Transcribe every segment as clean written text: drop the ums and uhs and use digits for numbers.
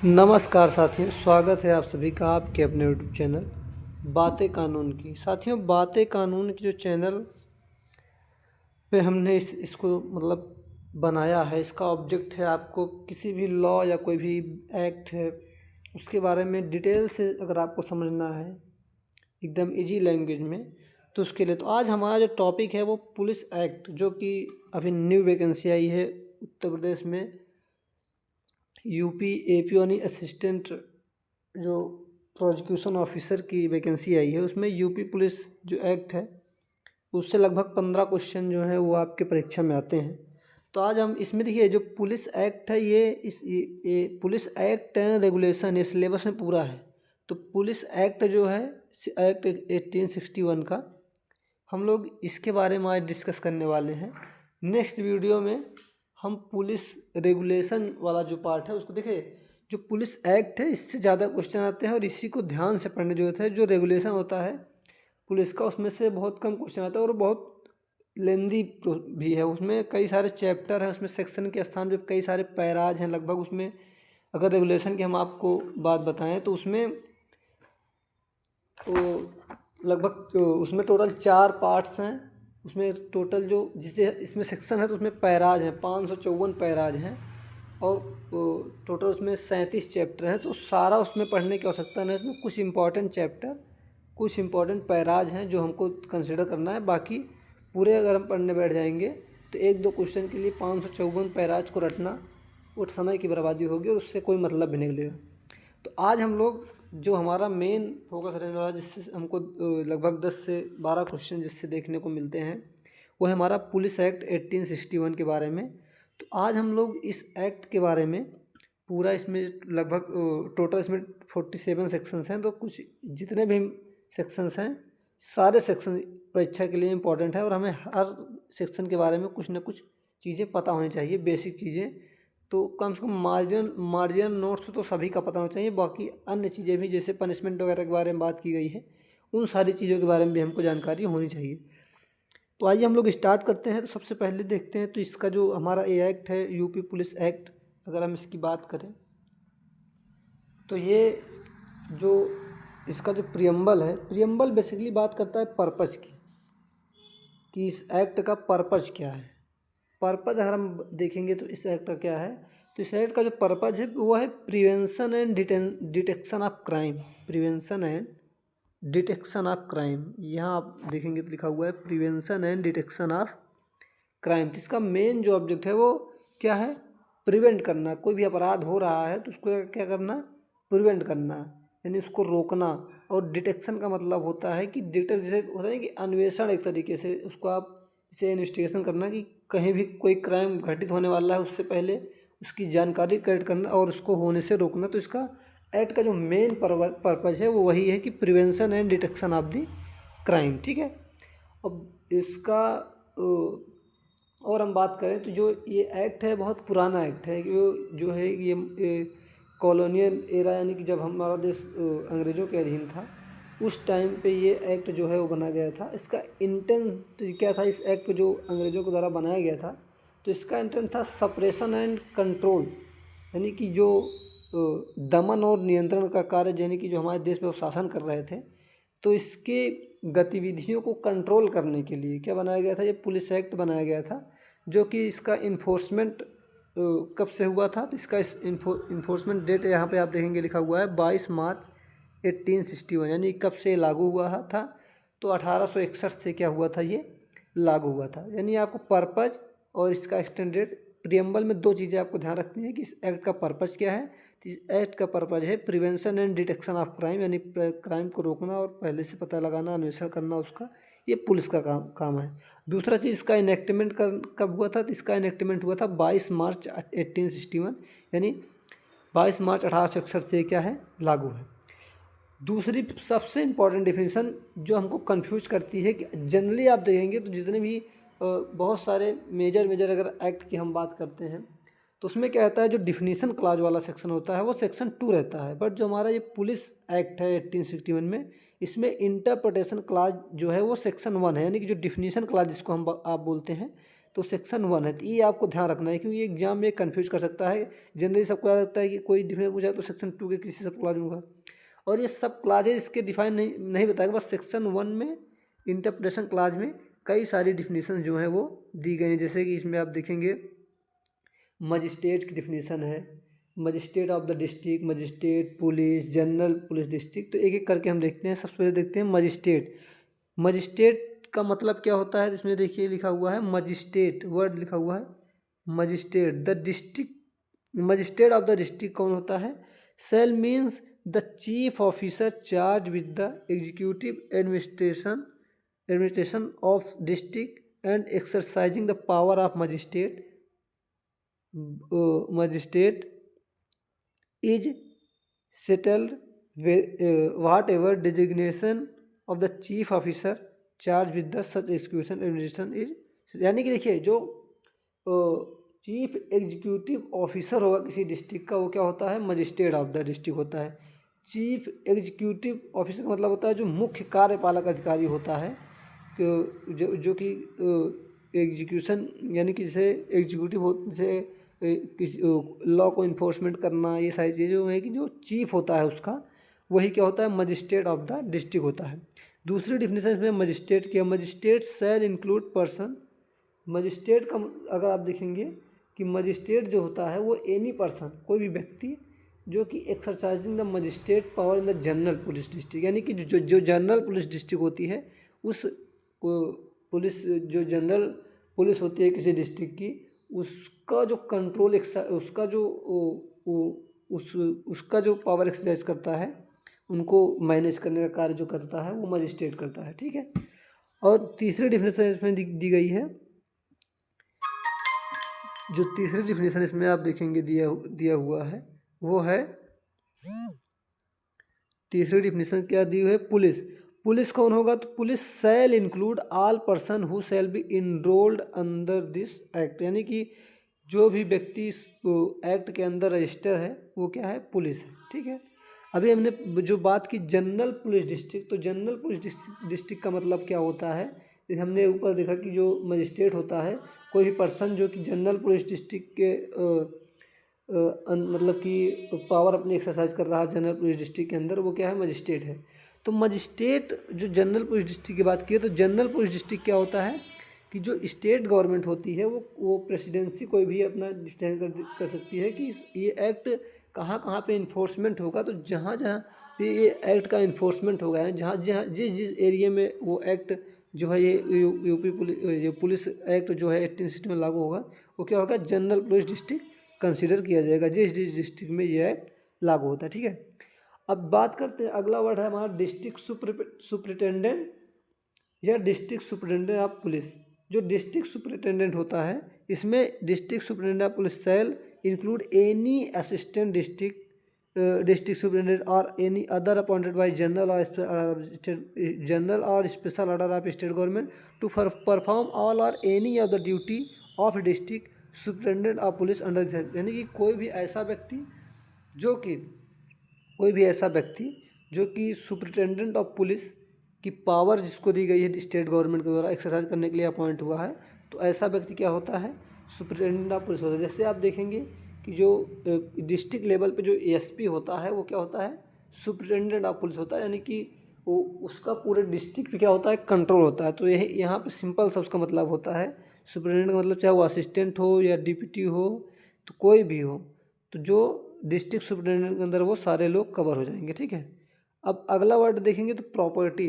नमस्कार साथियों, स्वागत है आप सभी का आपके अपने यूट्यूब चैनल बातें कानून की। साथियों, बातें कानून की जो चैनल पे हमने इसको बनाया है, इसका ऑब्जेक्ट है आपको किसी भी लॉ या कोई भी एक्ट है उसके बारे में डिटेल से अगर आपको समझना है एकदम इजी लैंग्वेज में, तो उसके लिए तो आज हमारा जो टॉपिक है वो पुलिस एक्ट, जो कि अभी न्यू वैकेंसी आई है उत्तर प्रदेश में। यूपी एपी यानी असिस्टेंट जो प्रोसिक्यूशन ऑफिसर की वैकेंसी आई है, उसमें यूपी पुलिस जो एक्ट है उससे लगभग 15 क्वेश्चन जो है वो आपके परीक्षा में आते हैं। तो आज हम इसमें देखिए, जो पुलिस एक्ट है ये पुलिस एक्ट एंड रेगुलेशन ये सिलेबस में पूरा है। तो पुलिस एक्ट जो है एक्ट 1861 का, हम लोग इसके बारे में आज डिस्कस करने वाले हैं। नेक्स्ट वीडियो में हम पुलिस रेगुलेशन वाला जो पार्ट है उसको देखिए। जो पुलिस एक्ट है इससे ज़्यादा क्वेश्चन आते हैं और इसी को ध्यान से पढ़ने की जरूरत है। जो रेगुलेशन होता है पुलिस का उसमें से बहुत कम क्वेश्चन आता है और बहुत लेंदी भी है। उसमें कई सारे चैप्टर हैं, उसमें सेक्शन के स्थान पे कई सारे पैराज हैं लगभग। उसमें अगर रेगुलेशन की हम आपको बात बताएं तो उसमें तो लगभग उसमें टोटल 4 पार्ट्स हैं। उसमें टोटल जो जिसे इसमें सेक्शन है तो उसमें पैराज हैं, 554 पैराज हैं और टोटल उसमें 37 चैप्टर हैं। तो सारा उसमें पढ़ने की आवश्यकता नहीं है। इसमें कुछ इंपॉर्टेंट चैप्टर, कुछ इंपॉर्टेंट पैराज हैं जो हमको कंसिडर करना है। बाकी पूरे अगर हम पढ़ने बैठ जाएंगे तो एक दो क्वेश्चन के लिए 554 पैराज को रटना वो समय की बर्बादी होगी और उससे कोई मतलब भी नहीं निकलेगा। तो आज हम लोग जो हमारा मेन फोकस रहने वाला, जिससे हमको लगभग 10 से 12 क्वेश्चन जिससे देखने को मिलते हैं, वो है हमारा पुलिस एक्ट 1861 के बारे में। तो आज हम लोग इस एक्ट के बारे में पूरा, इसमें लगभग टोटल इसमें 47 सेक्शंस हैं। तो कुछ जितने भी सेक्शंस हैं सारे सेक्शन परीक्षा के लिए इम्पोर्टेंट है और हमें हर सेक्शन के बारे में कुछ ना कुछ चीज़ें पता होनी चाहिए, बेसिक चीज़ें। तो कम से कम मार्जिनल नोट्स तो सभी का पता होना चाहिए। बाकी अन्य चीज़ें भी, जैसे पनिशमेंट वगैरह के बारे में बात की गई है, उन सारी चीज़ों के बारे में भी हमको जानकारी होनी चाहिए। तो आइए हम लोग स्टार्ट करते हैं। तो सबसे पहले देखते हैं तो इसका जो हमारा ये एक्ट है यूपी पुलिस एक्ट, अगर हम इसकी बात करें तो ये जो इसका जो प्रियम्बल है, प्रियम्बल बेसिकली बात करता है पर्पज़ की, कि इस एक्ट का पर्पज़ क्या है। पर्पज़ अगर हम देखेंगे तो इस एक्ट का क्या है, तो इस एक्ट का जो पर्पज़ है वो है prevention and detection of crime. Prevention and detection of crime, यहाँ आप देखेंगे तो लिखा हुआ है prevention and detection of crime. तो इसका मेन जो ऑब्जेक्ट है वो क्या है, प्रिवेंट करना। कोई भी अपराध हो रहा है तो उसको क्या करना, प्रिवेंट करना, यानी उसको रोकना। और डिटेक्शन का मतलब होता है कि डिटेक्ट, जैसे होता है कि अन्वेषण, एक तरीके से उसको आप इसे इन्वेस्टिगेशन करना कि कहीं भी कोई क्राइम घटित होने वाला है उससे पहले उसकी जानकारी कलेक्ट करना और उसको होने से रोकना। तो इसका एक्ट का जो मेन पर्पज़ है वो वही है कि prevention and detection of the crime. ठीक है। अब इसका और हम बात करें तो जो ये एक्ट है बहुत पुराना एक्ट है। जो है ये कॉलोनियल एरा, यानी कि जब हमारा देश अंग्रेज़ों के अधीन था उस टाइम पे ये एक्ट जो है वो बना गया था। इसका इंटेंट क्या था, इस एक्ट को जो अंग्रेज़ों के द्वारा बनाया गया था, तो इसका इंटेंट था सप्रेशन एंड कंट्रोल, यानी कि जो दमन और नियंत्रण का कार्य, यानी कि जो हमारे देश में वो शासन कर रहे थे, तो इसके गतिविधियों को कंट्रोल करने के लिए क्या बनाया गया था, ये पुलिस एक्ट बनाया गया था। जो कि इसका इन्फोर्समेंट कब से हुआ था, तो इसका इन्फोर्समेंट डेट यहाँ पे आप देखेंगे लिखा हुआ है 22 मार्च 1861, यानी कब से लागू हुआ था, तो 1861 से क्या हुआ था, ये लागू हुआ था। यानी आपको पर्पज़ और इसका एक्सटेंडेड प्रियम्बल में दो चीज़ें आपको ध्यान रखनी है कि इस एक्ट का पर्पज़ क्या है। तो इस एक्ट का पर्पज़ है prevention and detection of crime, यानी क्राइम को रोकना और पहले से पता लगाना, अन्वेषण करना उसका, ये पुलिस का काम है। दूसरा चीज़, इसका इनेक्टमेंट कब हुआ था, तो इसका इनेक्टमेंट हुआ था 22 मार्च 1861, यानी 22 मार्च 1861 से क्या है, लागू है। दूसरी सबसे इम्पॉर्टेंट डिफिनीसन जो हमको कंफ्यूज करती है कि जनरली आप देखेंगे तो जितने भी बहुत सारे मेजर अगर एक्ट की हम बात करते हैं तो उसमें क्या रहता है, जो डिफिनीसन क्लाज वाला सेक्शन होता है वो सेक्शन 2 रहता है। बट जो हमारा ये पुलिस एक्ट है 1861 में, इसमें इंटरप्रिटेशन क्लाज जो है वो सेक्शन 1 है, यानी कि जो डिफिनीसन क्लाज जिसको आप बोलते हैं, तो सेक्शन 1 है। तो ये आपको ध्यान रखना है क्योंकि एग्जाम में कन्फ्यूज कर सकता है। जनरली सबको याद लगता है कि कोई डिफरेंस पूछा तो सेक्शन 2 के किसी सब क्लाज होगा, और ये सब क्लाजेज इसके डिफाइन नहीं बताएगा, बस सेक्शन 1 में इंटरप्रिटेशन क्लाज में कई सारी डिफिनीसन जो हैं वो दी गई हैं। जैसे कि इसमें आप देखेंगे मजिस्ट्रेट की डिफिनीसन है, magistrate of the district, magistrate police, general police district. तो एक एक करके हम देखते हैं। सबसे पहले देखते हैं मजिस्ट्रेट। मजिस्ट्रेट का मतलब क्या होता है, इसमें देखिए लिखा हुआ है मजिस्ट्रेट, वर्ड लिखा हुआ है magistrate. The district, magistrate of the district कौन होता है? Shall means the chief officer charge with the executive administration of district and exercising the power of magistrate. Magistrate is settled whatever designation of the chief officer charged with the such execution administration is। यानी कि देखिए जो chief executive officer होगा किसी district का वो क्या होता है? मजिस्ट्रेट ऑफ द डिस्ट्रिक्ट होता है। चीफ एग्जीक्यूटिव ऑफिसर का मतलब होता है जो मुख्य कार्यपालक अधिकारी होता है, जो कि एग्जीक्यूशन यानी कि जैसे एग्जीक्यूटिव हो, जैसे किसी लॉ को इन्फोर्समेंट करना, ये सारी चीज़ें जो है कि जो चीफ होता है उसका, वही क्या होता है? मजिस्ट्रेट ऑफ द डिस्ट्रिक्ट होता है। दूसरी डिफिनेशन इसमें मजिस्ट्रेट की है, magistrate shall include person. Magistrate का अगर आप देखेंगे कि मजिस्ट्रेट जो होता है वो एनी पर्सन, कोई भी व्यक्ति जो कि exercising the magistrate power in the general police district, यानी कि जो जनरल पुलिस डिस्ट्रिक्ट होती है उस पुलिस, जो जनरल पुलिस होती है किसी डिस्ट्रिक्ट की, उसका जो कंट्रोल उसका जो उसका जो पावर एक्सरसाइज करता है, उनको मैनेज करने का कार्य जो करता है वो मजिस्ट्रेट करता है। ठीक है। और तीसरी डिफिनेशन इसमें दी गई है, जो तीसरी डिफिनेशन इसमें आप देखेंगे दिया हुआ है वो है, तीसरी डिफिनेशन क्या दी हुई है? पुलिस। पुलिस कौन होगा? तो police shall include all person who shall be enrolled under this act, यानी कि जो भी व्यक्ति इस एक्ट के अंदर रजिस्टर है वो क्या है? पुलिस है। ठीक है। अभी हमने जो बात की जनरल पुलिस डिस्ट्रिक्ट, तो जनरल पुलिस डिस्ट्रिक्ट का मतलब क्या होता है? जैसे हमने ऊपर देखा कि जो मजिस्ट्रेट होता है, कोई भी पर्सन जो कि जनरल पुलिस डिस्ट्रिक्ट के मतलब कि पावर अपनी एक्सरसाइज कर रहा है जनरल पुलिस डिस्ट्रिक्ट के अंदर, वो क्या है? मजिस्ट्रेट है। तो मजिस्ट्रेट जो जनरल पुलिस डिस्ट्रिक्ट की बात की है, तो जनरल पुलिस डिस्ट्रिक्ट क्या होता है कि जो स्टेट गवर्नमेंट होती है वो प्रेसिडेंसी कोई भी अपना डिसाइड कर सकती है कि ये एक्ट कहाँ कहाँ पे इन्फोर्समेंट होगा। तो जहाँ जहाँ पे ये एक्ट का इन्फोर्समेंट होगा, जहाँ जहाँ जिस एरिया में वो एक्ट जो है ये यूपी पुलिस एक्ट जो है 1860 में लागू होगा, वो क्या होगा? जनरल पुलिस डिस्ट्रिक्ट कंसिडर किया जाएगा जिस डिस्ट्रिक्ट में ये एक्ट लागू होता है। ठीक है। अब बात करते हैं, अगला वर्ड है हमारा डिस्ट्रिक्ट सुपरिटेंडेंट या डिस्ट्रिक्ट सुपरिटेंडेंट ऑफ पुलिस। जो डिस्ट्रिक्ट सुपरिटेंडेंट होता है, इसमें district superintendent of police shall include any assistant district superintendent or any other appointed by general or special order of state government to perform all or any of the duty of district superintendent of police under, यानी कि कोई भी ऐसा व्यक्ति जो कि superintendent of police की power जिसको दी गई है स्टेट गवर्नमेंट के द्वारा एक्सरसाइज करने के लिए अपॉइंट हुआ है, तो ऐसा व्यक्ति क्या होता है? सुपरिटेंडेंट ऑफ पुलिस होता है। जैसे आप देखेंगे कि जो डिस्ट्रिक्ट लेवल पे जो एसपी होता है वो क्या होता है? सुपरिटेंडेंट ऑफ पुलिस होता है, यानी कि वो उसका पूरे डिस्ट्रिक्ट पे क्या होता है? कंट्रोल होता है। तो यही यहाँ पे सिंपल सा उसका मतलब होता है। सुपरिटेंडेंट का मतलब चाहे वो असिस्टेंट हो या डिप्टी हो, तो कोई भी हो, तो जो डिस्ट्रिक्ट सुपरिटेंडेंट के अंदर वो सारे लोग कवर हो जाएंगे। ठीक है। अब अगला वर्ड देखेंगे तो प्रॉपर्टी।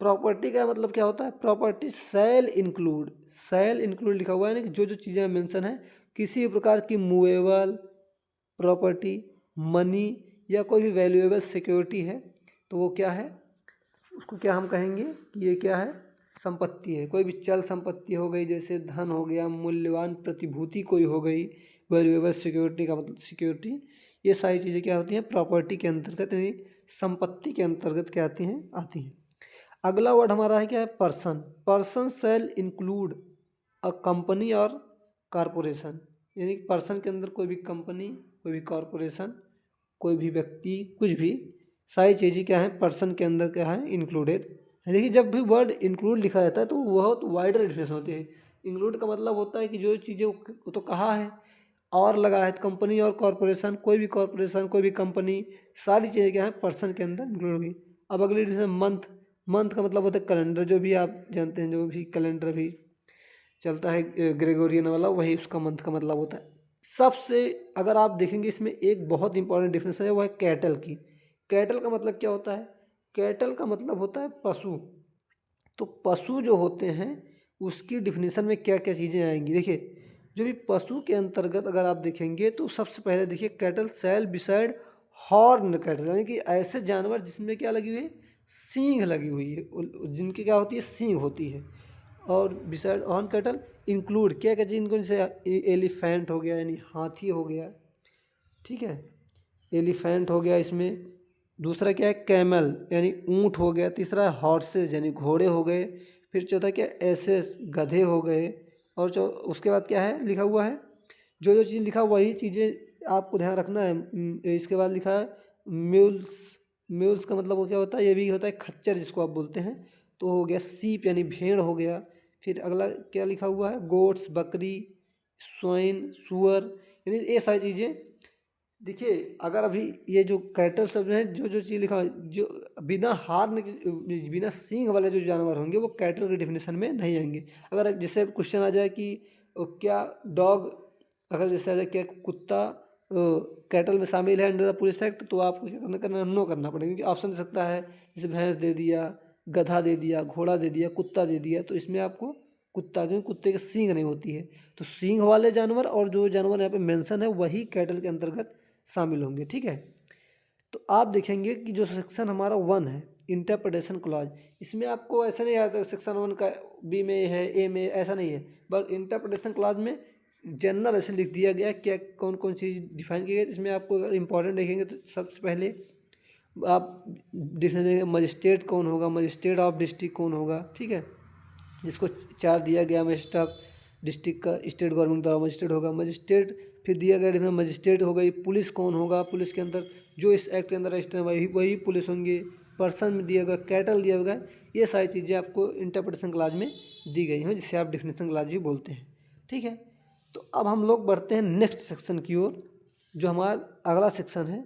प्रॉपर्टी का मतलब क्या होता है? प्रॉपर्टी शैल इंक्लूड लिखा हुआ है, यानी कि जो जो चीज़ें मेंशन है, किसी भी प्रकार की मूवेबल प्रॉपर्टी, मनी या कोई भी वैल्यूएबल सिक्योरिटी है, तो वो क्या है? उसको क्या हम कहेंगे कि ये क्या है? संपत्ति है। कोई भी चल संपत्ति हो गई, जैसे धन हो गया, मूल्यवान प्रतिभूति कोई हो गई, वैल्यूएबल सिक्योरिटी का मतलब सिक्योरिटी, ये सारी चीज़ें क्या होती हैं? प्रॉपर्टी के अंतर्गत, यानी संपत्ति के अंतर्गत क्या आती हैं? अगला वर्ड हमारा है क्या है? Person shall include a company और कारपोरेशन, यानी पर्सन के अंदर कोई भी कंपनी, कोई भी कॉरपोरेशन, कोई भी व्यक्ति, कुछ भी, सारी चीज़ें क्या है? पर्सन के अंदर क्या है? इंक्लूडेड। देखिए जब भी वर्ड इंक्लूड लिखा रहता है तो बहुत वाइडर डिफिनेशन होती है। इंक्लूड का मतलब होता है कि जो चीज़ें वो तो कहा है और लगा है, कंपनी और कॉरपोरेशन, कोई भी कॉरपोरेशन, कोई भी कंपनी, सारी चीज़ें क्या है पर्सन के अंदर इंक्लूड होगी। अब अगली डिफिनेशन मंथ। मंथ का मतलब होता है कैलेंडर, जो भी आप जानते हैं, जो भी कैलेंडर भी चलता है ग्रेगोरियन वाला, वही उसका मंथ का मतलब होता है। सबसे अगर आप देखेंगे इसमें एक बहुत इंपॉर्टेंट डिफिनेशन है, वो है कैटल की। कैटल का मतलब क्या होता है? कैटल का मतलब होता है पशु। तो पशु जो होते हैं उसकी डिफिनेशन में क्या क्या चीज़ें आएंगी, देखिए जो भी पशु के अंतर्गत अगर आप देखेंगे तो सबसे पहले देखिए cattle shall besides horn cattle, यानी कि ऐसे जानवर जिसमें क्या लगी हुई है, सींग लगी हुई है, जिनकी क्या होती है, सींग होती है। और बिसाइड हॉर्न कैटल इंक्लूड क्या क्या चीज़ इनको, जैसे एलिफेंट हो गया यानी हाथी हो गया, ठीक है, एलिफेंट हो गया इसमें। दूसरा क्या है, कैमल यानी ऊंट हो गया। तीसरा है हॉर्सेज यानी घोड़े हो गए। फिर चौथा क्या, एसेस गधे हो गए। और उसके बाद क्या है लिखा हुआ है, जो जो चीज़ लिखा वही चीज़ें आपको ध्यान रखना है। इसके बाद लिखा है म्यूल्स। म्यूल्स का मतलब वो क्या होता है, ये भी होता है खच्चर जिसको आप बोलते हैं। तो हो गया सीप यानी भेड़ हो गया। फिर अगला क्या लिखा हुआ है, गोट्स बकरी, स्वाइन सुअर, यानी ये सारी चीज़ें। देखिए अगर अभी ये जो कैटल सब हैं, जो जो चीज़ लिखा है, जो बिना हार्न बिना सींग वाले जो जानवर होंगे वो कैटल की डिफिनेशन में नहीं आएंगे। अगर जैसे क्वेश्चन आ जाए कि क्या डॉग, अगर जैसे आ जाए क्या कुत्ता कैटल में शामिल है अंडर द पुलिस एक्ट, तो आपको क्या करना, नो करना पड़ेगा, क्योंकि ऑप्शन दे सकता है जैसे भैंस दे दिया, गधा दे दिया, घोड़ा दे दिया, कुत्ता दे दिया, तो इसमें आपको कुत्ता, क्योंकि कुत्ते के सींग नहीं होती है। तो सींग वाले जानवर और जो जानवर यहाँ पे मेंशन है वही कैटल के अंतर्गत शामिल होंगे, ठीक है। तो आप देखेंगे कि जो सेक्शन हमारा 1 है इंटरप्रिटेशन क्लॉज, इसमें आपको ऐसा नहीं आता सेक्शन 1 का बी में है, ए में, ऐसा नहीं है। बस इंटरप्रिटेशन क्लॉज में जनरल ऐसे लिख दिया गया क्या कौन कौन चीज़ डिफाइन की गई। इसमें आपको अगर इंपॉर्टेंट देखेंगे तो सबसे पहले आप डिफाइन देंगे मजिस्ट्रेट कौन होगा, मजिस्ट्रेट ऑफ डिस्ट्रिक्ट कौन होगा, ठीक है, जिसको चार्ज दिया गया मजिस्ट्रेट ऑफ डिस्ट्रिक्ट का, स्टेट गवर्नमेंट द्वारा मजिस्ट्रेट होगा मजिस्ट्रेट। फिर दिया गया इसमें मजिस्ट्रेट हो गई, पुलिस कौन होगा, पुलिस के अंदर जो इस एक्ट के अंदर रजिस्टर है वही वही पुलिस होंगे। पर्सन में दिया गया, कैटल दिया गया, ये सारी चीज़ें आपको इंटरप्रिटेशन क्लाज में दी गई हैं, जिसे आप डिफिनेशन क्लाज भी बोलते हैं, ठीक है। तो अब हम लोग बढ़ते हैं नेक्स्ट सेक्शन की ओर। जो हमारा अगला सेक्शन है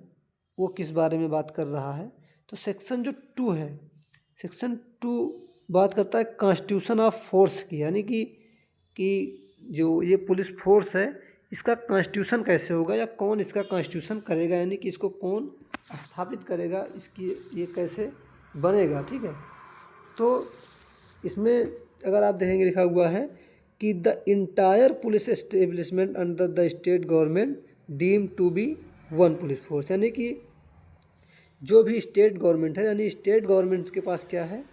वो किस बारे में बात कर रहा है, तो सेक्शन जो 2 है, सेक्शन 2 बात करता है कॉन्स्टिट्यूशन ऑफ फोर्स की, यानी कि जो ये पुलिस फोर्स है इसका कॉन्स्टिट्यूशन कैसे होगा, या कौन इसका कॉन्स्टिट्यूशन करेगा, यानी कि इसको कौन स्थापित करेगा, इसकी ये कैसे बनेगा, ठीक है। तो इसमें अगर आप देखेंगे लिखा हुआ है कि the entire police establishment under the state government deem to be one police force, यानी कि जो भी स्टेट गवर्नमेंट है, यानी स्टेट गवर्नमेंट के पास क्या है,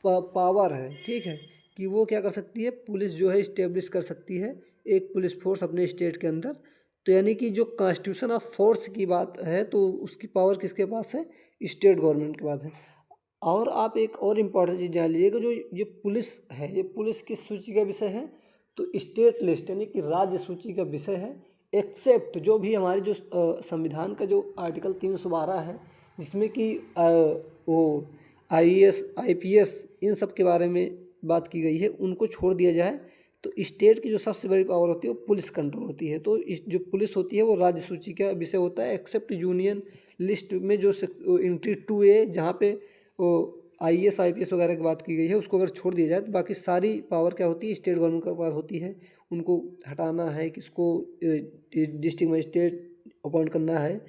पावर है, ठीक है, कि वो क्या कर सकती है, पुलिस जो है इस्टेब्लिश कर सकती है एक पुलिस फोर्स अपने स्टेट के अंदर। तो यानी कि जो कॉन्स्टिट्यूशन ऑफ फोर्स की बात है तो उसकी पावर किसके पास है, स्टेट गवर्नमेंट के पास है। और आप एक और इम्पॉर्टेंट चीज़ जान लीजिएगा, जो ये पुलिस है ये पुलिस किस सूची का विषय है, तो स्टेट लिस्ट यानी कि राज्य सूची का विषय है। एक्सेप्ट जो भी हमारे जो संविधान का जो आर्टिकल 312 है, जिसमें कि वो आईएएस आईपीएस इन सब के बारे में बात की गई है, उनको छोड़ दिया जाए तो स्टेट की जो सबसे बड़ी पावर होती है वो पुलिस कंट्रोल होती है। तो इस जो पुलिस होती है वो राज्य सूची का विषय होता है, एक्सेप्ट यूनियन लिस्ट में जो एंट्री 2A जहाँ पे वो आईएएस आईपीएस वगैरह की बात की गई है, उसको अगर छोड़ दिया जाए तो बाकी सारी पावर क्या होती है, स्टेट गवर्नमेंट के पास होती है। उनको हटाना है, किसको डिस्ट्रिक्ट मजिस्ट्रेट अपॉइंट करना है,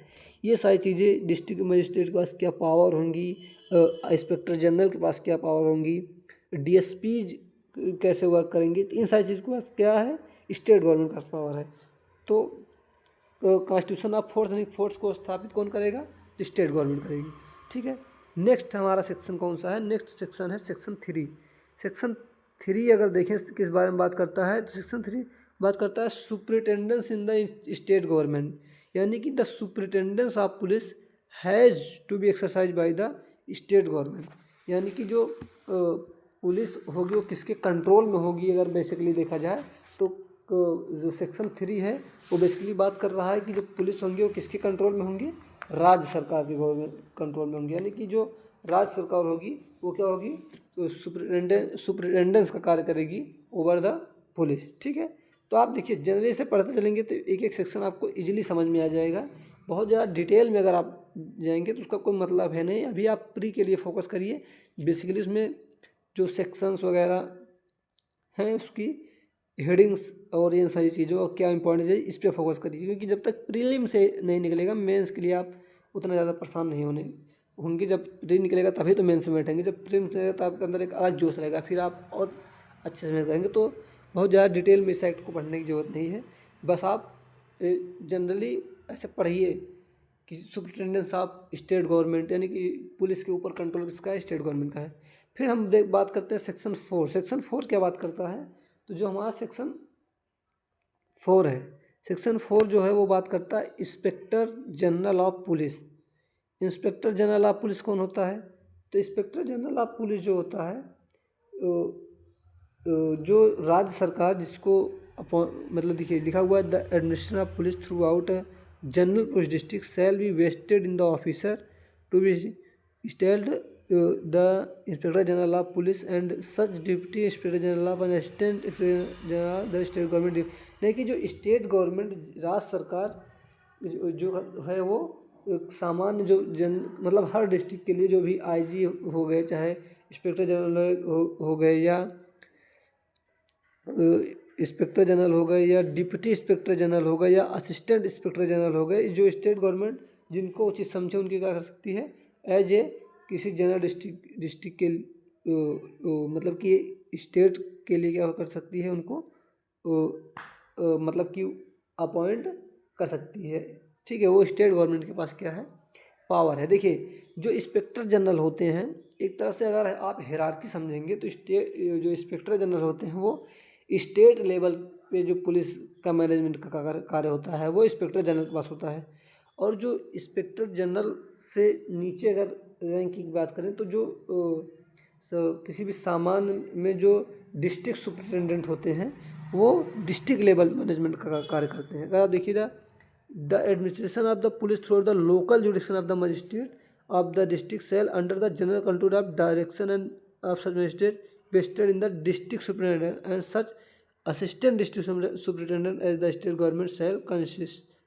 ये सारी चीज़ें डिस्ट्रिक्ट मजिस्ट्रेट के पास क्या पावर होंगी, इंस्पेक्टर जनरल के पास क्या पावर होंगी, डीएसपीज कैसे वर्क करेंगे, तो इन सारी चीज़ के पास क्या है, स्टेट गवर्नमेंट का पावर है। तो कॉन्स्टिट्यूशन ऑफ फोर्स यानी फोर्स को स्थापित कौन करेगा, स्टेट गवर्नमेंट करेगी, ठीक है। नेक्स्ट हमारा सेक्शन कौन सा है, नेक्स्ट सेक्शन है सेक्शन 3। सेक्शन 3 अगर देखें किस बारे में बात करता है, तो सेक्शन 3 बात करता है superintendence in the state government, यानी कि the superintendence of police has to be exercise by the state government, यानी कि जो पुलिस होगी वो किसके कंट्रोल में होगी। अगर बेसिकली देखा जाए तो जो सेक्शन 3 है वो बेसिकली बात कर रहा है कि जो पुलिस होंगी वो किसके कंट्रोल में होंगी, राज्य सरकार के गवर्नमेंट कंट्रोल में होंगी, यानी कि जो राज्य सरकार होगी वो क्या होगी, तो सुपरिटेंडेंस का कार्य करेगी ओवर द पुलिस, ठीक है। तो आप देखिए जनरली से पढ़ते चलेंगे तो एक एक सेक्शन आपको इजीली समझ में आ जाएगा। बहुत ज़्यादा डिटेल में अगर आप जाएंगे तो उसका कोई मतलब है नहीं। अभी आप प्री के लिए फोकस करिए, बेसिकली उसमें जो सेक्शंस वगैरह हैं उसकी हेडिंग्स और इन सारी चीज़ों का क्या इंपॉर्टेंस है इस पर फोकस करिए, क्योंकि जब तक प्रीलिम से नहीं निकलेगा मेंस के लिए आप उतना ज़्यादा परेशान नहीं होंगे। जब प्री निकलेगा तभी तो मेंस में बैठेंगे। जब प्री निकलेगा तो आपके अंदर एक अलग जोश रहेगा, फिर आप और अच्छे से मेहनत करेंगे। तो बहुत ज़्यादा डिटेल में इस एक्ट को पढ़ने की ज़रूरत नहीं है। बस आप जनरली ऐसे पढ़िए कि सुप्रिटेंडेंट साहब स्टेट गवर्नमेंट, यानी कि पुलिस के ऊपर कंट्रोल किसका है, स्टेट गवर्नमेंट का है। फिर हम बात करते हैं सेक्शन 4। सेक्शन 4 क्या बात करता है, तो जो हमारा सेक्शन 4 है, सेक्शन 4 जो है वो बात करता है inspector general of police. Inspector general of police कौन होता है, तो इंस्पेक्टर जनरल ऑफ पुलिस जो होता है जो राज्य सरकार जिसको मतलब देखिए लिखा हुआ है the administration of police throughout general police district shall be vested in the officer to be styled the inspector general of police and such deputy inspector general of and assistant inspector general the state government. नहीं कि जो state government राज्य सरकार जो है वो सामान्य जो मतलब हर डिस्ट्रिक्ट के लिए जो भी आईजी हो गए, चाहे इंस्पेक्टर जनरल हो गए या इंस्पेक्टर जनरल हो गए या डिप्टी इंस्पेक्टर जनरल हो गए या असिस्टेंट इंस्पेक्टर जनरल हो गए, जो स्टेट गवर्नमेंट जिनको उचित समझे उनकी क्या कर सकती है, एज ए किसी जनरल डिस्ट्रिक्ट के मतलब कि स्टेट के लिए क्या कर सकती है, उनको मतलब कि अपॉइंट कर सकती है, ठीक है। वो स्टेट गवर्नमेंट के पास क्या है, पावर है। देखिए जो इंस्पेक्टर जनरल होते हैं, एक तरह से अगर आप हायरार्की समझेंगे तो जो इंस्पेक्टर जनरल होते हैं वो स्टेट लेवल पे जो पुलिस का मैनेजमेंट का कार्य होता है वो इंस्पेक्टर जनरल के पास होता है। और जो इंस्पेक्टर जनरल से नीचे अगर रैंक की बात करें तो जो किसी भी सामान में जो डिस्ट्रिक्ट सुपरिटेंडेंट होते हैं वो डिस्ट्रिक्ट लेवल मैनेजमेंट का कार्य करते हैं। अगर आप देखिएगा the administration of the police through the local jurisdiction of the magistrate of the district shall under the general control of direction and of such magistrate vested in the district superintendent and such assistant district superintendent as the state government shall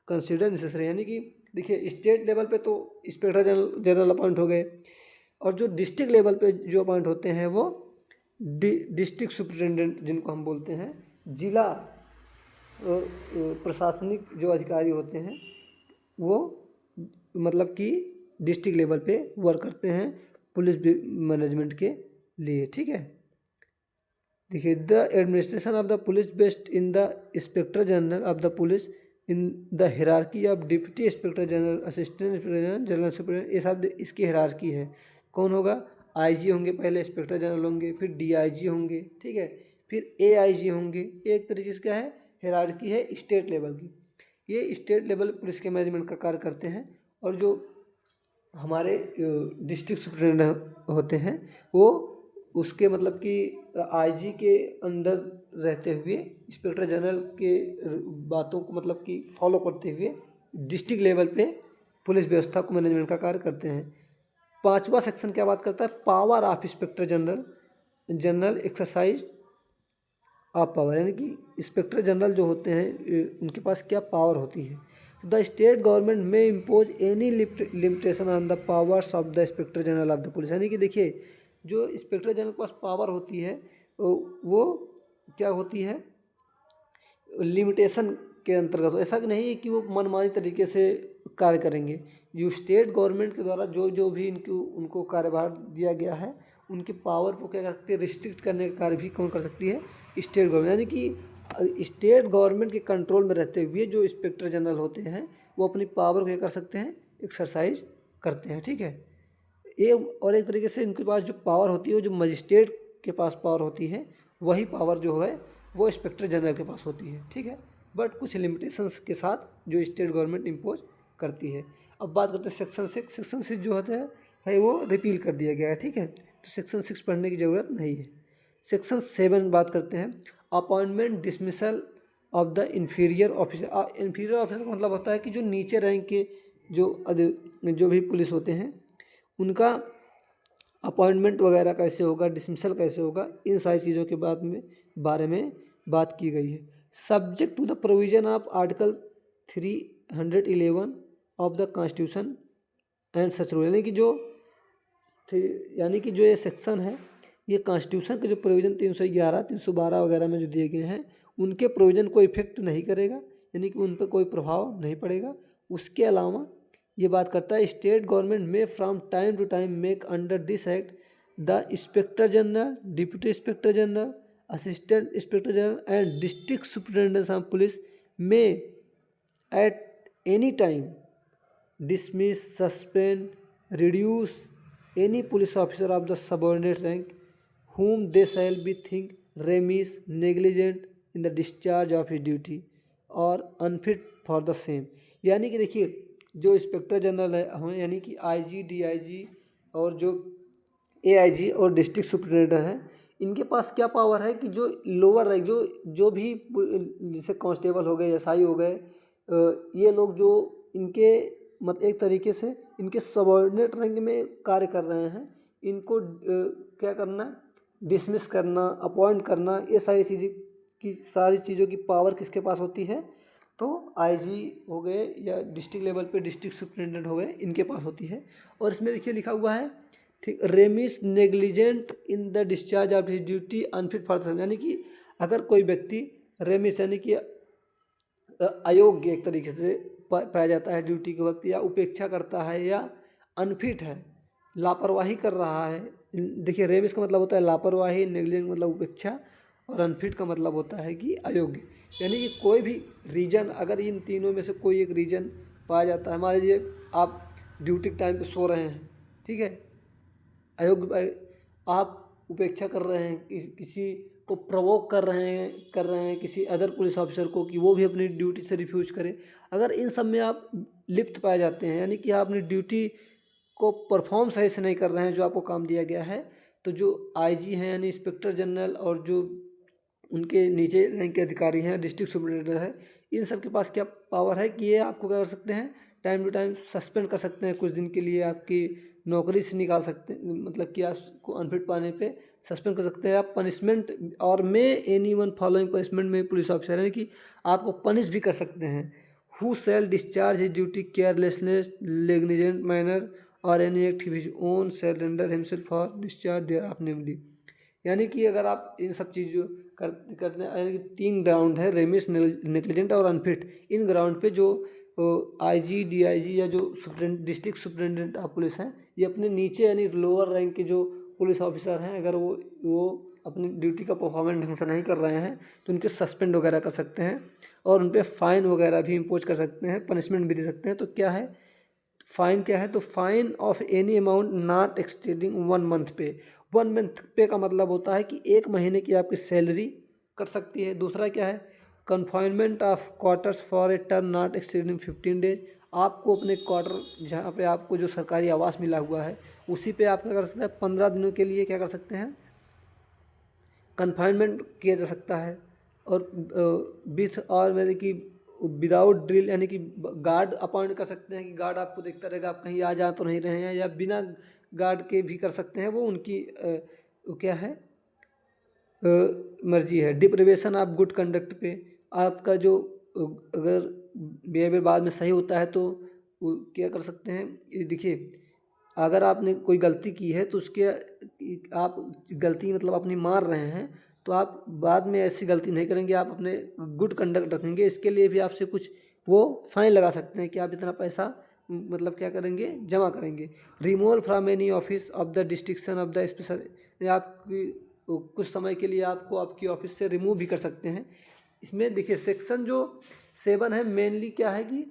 consider necessary। यानी कि देखिए state level पे तो inspector general appoint हो गए, और जो district level पे जो अपॉइंट होते हैं वो डिस्ट्रिक्ट सुपरिटेंडेंट जिनको हम बोलते हैं, जिला प्रशासनिक जो अधिकारी होते हैं वो मतलब कि डिस्ट्रिक्ट लेवल पे वर्क करते हैं पुलिस मैनेजमेंट के लिए, ठीक है। देखिए the administration of the police based in the inspector general of the police in the hierarchy of deputy inspector general, assistant inspector general, general superintendent, ये सब इसकी हिरार्की है। कौन होगा, आईजी होंगे, पहले इंस्पेक्टर जनरल होंगे, फिर डीआईजी होंगे, ठीक है, फिर एआईजी होंगे। एक तरीके से क्या है, हिरार्की है स्टेट लेवल की। ये स्टेट लेवल पुलिस के मैनेजमेंट का कार्य करते हैं। और जो हमारे डिस्ट्रिक्ट सुपरिटेंडेंट होते हैं वो उसके मतलब कि आईजी के अंडर रहते हुए इंस्पेक्टर जनरल के बातों को मतलब कि फॉलो करते हुए डिस्ट्रिक्ट लेवल पे पुलिस व्यवस्था को मैनेजमेंट का कार्य करते हैं। 5वां सेक्शन क्या बात करता है, power of inspector general exercise of power, यानी कि इंस्पेक्टर जनरल जो होते हैं उनके पास क्या पावर होती है। द स्टेट गवर्नमेंट में impose any limitation on the powers of the inspector general of the police. यानी कि देखिए जो इंस्पेक्टर जनरल के पास पावर होती है वो क्या होती है, लिमिटेशन के अंतर्गत। ऐसा कि नहीं कि वो मनमानी तरीके से कार्य करेंगे। जो स्टेट गवर्नमेंट के द्वारा जो भी उनको कार्यभार दिया गया है उनके पावर को क्या कर सकती है, रिस्ट्रिक्ट करने का कार्य भी कौन कर सकती है, स्टेट गवर्नमेंट। यानी कि स्टेट गवर्नमेंट के कंट्रोल में रहते हुए जो इंस्पेक्टर जनरल होते हैं वो अपनी पावर को क्या कर सकते हैं, एक्सरसाइज करते हैं, ठीक है। ये और एक तरीके से इनके पास जो पावर होती है, जो मजिस्ट्रेट के पास पावर होती है, वही पावर जो है वो इंस्पेक्टर जनरल के पास होती है, ठीक है। बट कुछ लिमिटेशंस के साथ जो स्टेट गवर्नमेंट इम्पोज करती है। अब बात करते हैं सेक्शन 6। सेक्शन 6 जो होता है वो रिपील कर दिया गया है, ठीक है, तो सेक्शन 6 पढ़ने की ज़रूरत नहीं है। सेक्शन 7 बात करते हैं appointment dismissal of the inferior officer. Inferior officer का मतलब होता है कि जो नीचे रैंक के जो भी पुलिस होते हैं उनका अपॉइंटमेंट वगैरह कैसे होगा, डिसमिसल कैसे होगा, इन सारी चीज़ों के बारे में बात की गई है। Subject to the provision of article 311 of the constitution and such rule, यानी कि जो ये सेक्शन है ये कॉन्स्टिट्यूशन के जो प्रोविज़न 311 312 वगैरह में जो दिए गए हैं उनके प्रोविज़न को इफेक्ट नहीं करेगा, यानी कि उन पर कोई प्रभाव नहीं पड़ेगा। उसके अलावा ये बात करता है state government may from time to time make under this act the inspector general, deputy inspector general, assistant inspector general and district superintendent of police may at any time dismiss, suspend, reduce any police officer of the subordinate rank whom they shall be think remiss, negligent in the discharge of his duty or unfit for the same। यानी कि देखिए जो inspector general है यानी कि IG, DIG और जो AIG और डिस्ट्रिक्ट सुपरिटेंडेंट है, इनके पास क्या पावर है कि जो लोअर रैंक जो भी जैसे कांस्टेबल हो गए, एसआई हो गए, ये लोग जो इनके एक तरीके से इनके सबऑर्डिनेट रैंक में कार्य कर रहे हैं, इनको क्या करना, डिसमिस करना, अपॉइंट करना, ये सारी चीज़ों की पावर किसके पास होती है? तो आईजी हो गए या डिस्ट्रिक्ट लेवल पे डिस्ट्रिक्ट सुपरिटेंडेंट हो गए, इनके पास होती है। और इसमें देखिए लिखा हुआ है ठीक, remiss negligent in the discharge of his duty unfit for service, यानी कि अगर कोई व्यक्ति रेमिस यानी कि अयोग्य एक तरीके से पाया जाता है ड्यूटी के वक्त, या उपेक्षा करता है या अनफिट है, लापरवाही कर रहा है। देखिए रेमिस का मतलब होता है लापरवाही, नेग्लिजेंट मतलब उपेक्षा, और अनफिट का मतलब होता है कि अयोग्य। यानी कि कोई भी रीजन, अगर इन तीनों में से कोई एक रीजन पाया जाता है, मान लीजिए आप ड्यूटी के टाइम पे सो रहे हैं, ठीक है, अयोग्य, आप उपेक्षा कर रहे हैं, किसी को प्रवोक कर रहे हैं किसी अदर पुलिस ऑफिसर को कि वो भी अपनी ड्यूटी से रिफ्यूज करे, अगर इन सब में आप लिप्त पाए जाते हैं, यानी कि आप अपनी ड्यूटी को परफॉर्म सही से नहीं कर रहे हैं जो आपको काम दिया गया है, तो जो आईजी हैं यानी इंस्पेक्टर जनरल और जो उनके नीचे रैंक के अधिकारी हैं, डिस्ट्रिक्ट सुपरिटेंडेंट है, इन सब के पास क्या पावर है कि ये आपको क्या कर सकते हैं, टाइम टू टाइम सस्पेंड कर सकते हैं, कुछ दिन के लिए आपकी नौकरी से निकाल सकते हैं, मतलब कि आपको अनफिट पाने पे सस्पेंड कर सकते हैं आप। Punishment or may any one following punishment में पुलिस ऑफिसर है कि आपको पनिश भी कर सकते हैं। Who shall discharge his duty carelessness, negligent manner or any act his own shall render himself for discharge thereof namely. यानी कि अगर आप इन सब चीज़ों करते हैं, यानी कि 3 ग्राउंड है, रेमिस, नेग्लिजेंट और अनफिट। इन ग्राउंड पे जो आईजी, डीआईजी या जो डिस्ट्रिक्ट सुपरिटेंडेंट ऑफ पुलिस हैं, ये अपने नीचे यानी लोअर रैंक के जो पुलिस ऑफिसर हैं, अगर वो अपनी ड्यूटी का परफॉर्मेंस ढंग से नहीं कर रहे हैं तो उनके सस्पेंड वगैरह कर सकते हैं और उन पर फ़ाइन वगैरह भी इम्पोज कर सकते हैं, पनिशमेंट भी दे सकते हैं। तो क्या है फ़ाइन, क्या है तो fine of any amount not exceeding 1 month pay. 1 month पे का मतलब होता है कि 1 महीने की आपकी सैलरी कट सकती है। दूसरा क्या है, confinement of quarters for a term not exceeding 15 days. आपको अपने क्वार्टर जहाँ पे आपको जो सरकारी आवास मिला हुआ है उसी पे आप क्या कर सकते हैं, 15 दिनों के लिए क्या कर सकते हैं, कन्फाइनमेंट किया जा सकता है। और विथ और मेरे की विदाउट ड्रिल, यानी कि गार्ड अपॉइंट कर सकते हैं कि गार्ड आपको देखता रहेगा आप कहीं आ जा तो नहीं रहे हैं, या बिना गार्ड के भी कर सकते हैं, वो उनकी क्या है मर्जी है। डिप्रिवेशन ऑफ गुड कंडक्ट पे आपका जो अगर बिहेवियर बाद में सही होता है तो क्या कर सकते हैं, ये देखिए अगर आपने कोई गलती की है तो उसके आप गलती मतलब अपनी मार रहे हैं तो आप बाद में ऐसी गलती नहीं करेंगे, आप अपने गुड कंडक्ट रखेंगे। इसके लिए भी आपसे कुछ वो फाइन लगा सकते हैं कि आप इतना पैसा मतलब क्या करेंगे, जमा करेंगे। Removal from any office of the destruction of the special, आपकी कुछ समय के लिए आपको आपकी ऑफिस से रिमूव भी कर सकते हैं। इसमें देखिए सेक्शन जो 7 है मेनली क्या है कि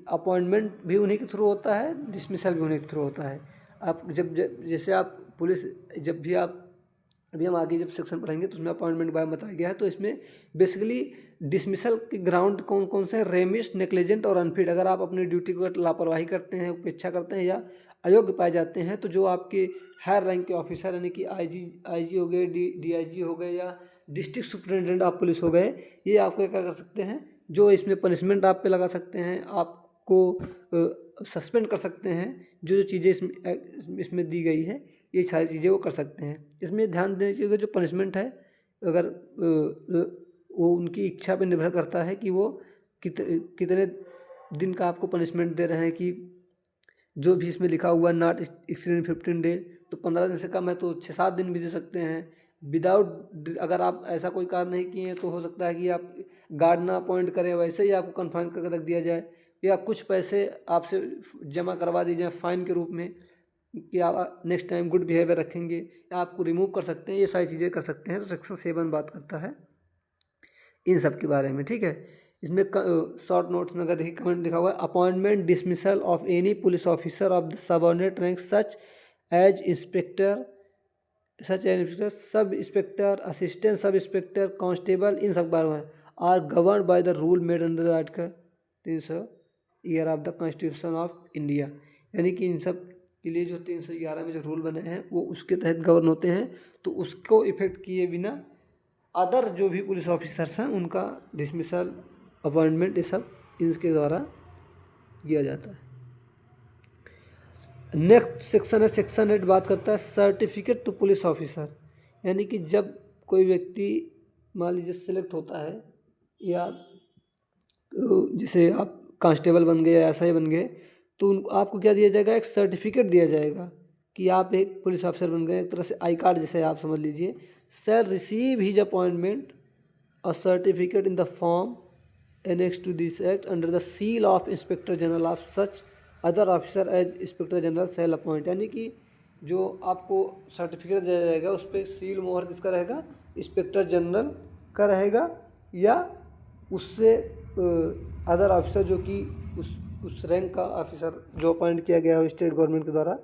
अपॉइंटमेंट भी उन्हीं के थ्रू होता है, डिसमिसल भी उन्हीं के थ्रू होता है। आप जब जैसे आप पुलिस जब भी आप अभी हम आगे जब सेक्शन पढ़ेंगे तो उसमें अपॉइंटमेंट के बारे में बताया गया है। तो इसमें बेसिकली डिसमिसल के ग्राउंड कौन कौन से हैं, रेमिस, नेग्लिजेंट और अनफिट। अगर आप अपनी ड्यूटी को लापरवाही करते हैं, उपेक्षा करते हैं या अयोग्य पाए जाते हैं तो जो आपके हायर रैंक के ऑफिसर यानी कि आईजी हो गए, डीआईजी हो गए या डिस्ट्रिक्ट सुपरिटेंडेंट ऑफ पुलिस हो गए, ये आपको क्या कर सकते हैं, जो इसमें पनिशमेंट आप पे लगा सकते हैं, आपको सस्पेंड कर सकते हैं। जो चीज़ें इसमें दी गई है ये सारी चीज़ें वो कर सकते हैं। इसमें ध्यान देने चाहिए जो पनिशमेंट है, अगर वो उनकी इच्छा पर निर्भर करता है कि वो कितने दिन का आपको पनिशमेंट दे रहे हैं। कि जो भी इसमें लिखा हुआ नॉट एक्सीडेंट 15 डेज, तो 15 दिन से कम है तो 6-7 दिन भी दे सकते हैं। विदाउट, अगर आप ऐसा कोई कार्य नहीं किए हैं तो हो सकता है कि आप गार्ड ना अपॉइंट करें, वैसे ही आपको कन्फाइन करके रख दिया जाए, या कुछ पैसे आपसे जमा करवा दिए जाए फ़ाइन के रूप में कि आप नेक्स्ट टाइम गुड बिहेवियर रखेंगे, या आपको रिमूव कर सकते हैं। ये सारी चीज़ें कर सकते हैं। तो सेक्शन 7 बात करता है इन सब के बारे में, ठीक है। इसमें शॉर्ट नोट्स में अगर देखिए कमेंट लिखा हुआ है, appointment dismissal of any police officer of the subordinate rank such as inspector, sub inspector, assistant sub inspector, constable, इन सब बारे में are govern by the rule made under the article 300 year of the constitution of India. यानी कि इन सब के लिए जो 311 में जो रूल बने हैं वो उसके तहत गवर्न होते हैं। तो उसको इफेक्ट किए बिना अदर जो भी पुलिस ऑफिसर्स हैं उनका डिसमिसल, अपॉइंटमेंट, ये सब इनके द्वारा किया जाता है। नेक्स्ट सेक्शन है सेक्शन 8, बात करता है सर्टिफिकेट टू पुलिस ऑफिसर। यानी कि जब कोई व्यक्ति मान लीजिए सिलेक्ट होता है, या जैसे आप कांस्टेबल बन गए या एसआई बन गए, तो आपको क्या दिया जाएगा, एक सर्टिफिकेट दिया जाएगा कि आप एक पुलिस ऑफिसर बन गए। एक तरह से आई कार्ड जैसे आप समझ लीजिए। Shall receive his appointment a certificate in the form annex to this act under the seal of inspector general of such other officer as inspector general shall appoint. यानी कि जो आपको सर्टिफिकेट दिया जाएगा उस पर सील मोहर किसका रहेगा, इंस्पेक्टर जनरल का रहेगा, या उससे अदर ऑफिसर जो कि उस रैंक का ऑफिसर जो अपॉइंट किया गया हो स्टेट गवर्नमेंट के द्वारा,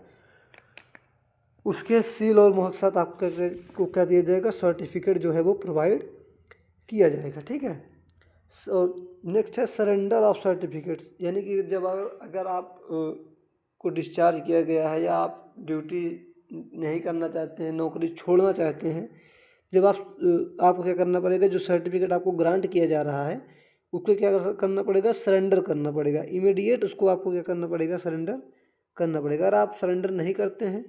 उसके सील और मोहर के साथ आपको क्या दिया जाएगा, सर्टिफिकेट जो है वो प्रोवाइड किया जाएगा, ठीक है। नेक्स्ट है सरेंडर ऑफ सर्टिफिकेट्स। यानी कि जब अगर आप को डिस्चार्ज किया गया है, या आप ड्यूटी नहीं करना चाहते हैं, नौकरी छोड़ना चाहते हैं, जब आपको क्या करना पड़ेगा, जो सर्टिफिकेट आपको ग्रांट किया जा रहा है उसको क्या करना पड़ेगा, सरेंडर करना पड़ेगा। इमीडिएट उसको आपको क्या करना पड़ेगा, सरेंडर करना पड़ेगा। अगर आप सरेंडर नहीं करते हैं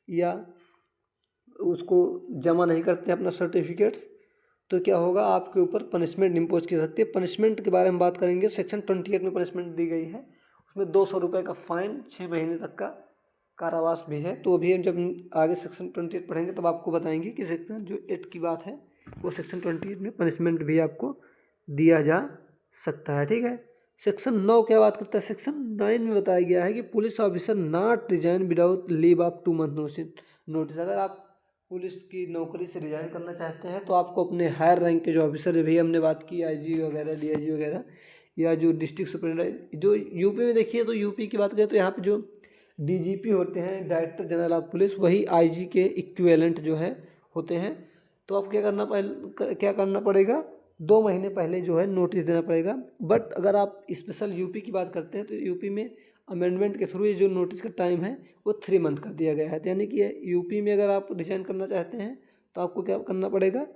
या उसको जमा नहीं करते हैं अपना सर्टिफिकेट्स, तो क्या होगा, आपके ऊपर पनिशमेंट इम्पोज की सकती है। पनिशमेंट के बारे में बात करेंगे, सेक्शन 28 में पनिशमेंट दी गई है। उसमें 200 रुपये का फ़ाइन, 6 महीने तक का कारावास भी है। तो अभी हम जब आगे सेक्शन 28 पढ़ेंगे तब आपको बताएंगे कि सेक्शन जो 8 की बात है वो सेक्शन 28 में पनिशमेंट भी आपको दिया जा सकता है, ठीक है। सेक्शन 9 क्या बात करता है, सेक्शन 9 में बताया गया है कि police officer not resign without leave of 2 month notice. अगर आप पुलिस की नौकरी से रिजाइन करना चाहते हैं तो आपको अपने हायर रैंक के जो ऑफिसर, भी हमने बात की आईजी वगैरह, डीआईजी वगैरह, या जो डिस्ट्रिक्ट सुपरिटेंडेंट, जो यूपी में देखिए, तो यूपी की बात करें तो यहाँ पे जो डीजीपी होते हैं, डायरेक्टर जनरल ऑफ पुलिस, वही आईजी के इक्विवेलेंट जो है होते हैं। तो आप क्या करना पड़ेगा, 2 महीने पहले जो है नोटिस देना पड़ेगा। बट अगर आप स्पेशल यूपी की बात करते हैं तो यूपी में अमेंडमेंट के थ्रू ये जो नोटिस का टाइम है वो 3 मंथ कर दिया गया है। यानी कि यूपी में अगर आप रिजाइन करना चाहते हैं तो आपको क्या करना पड़ेगा,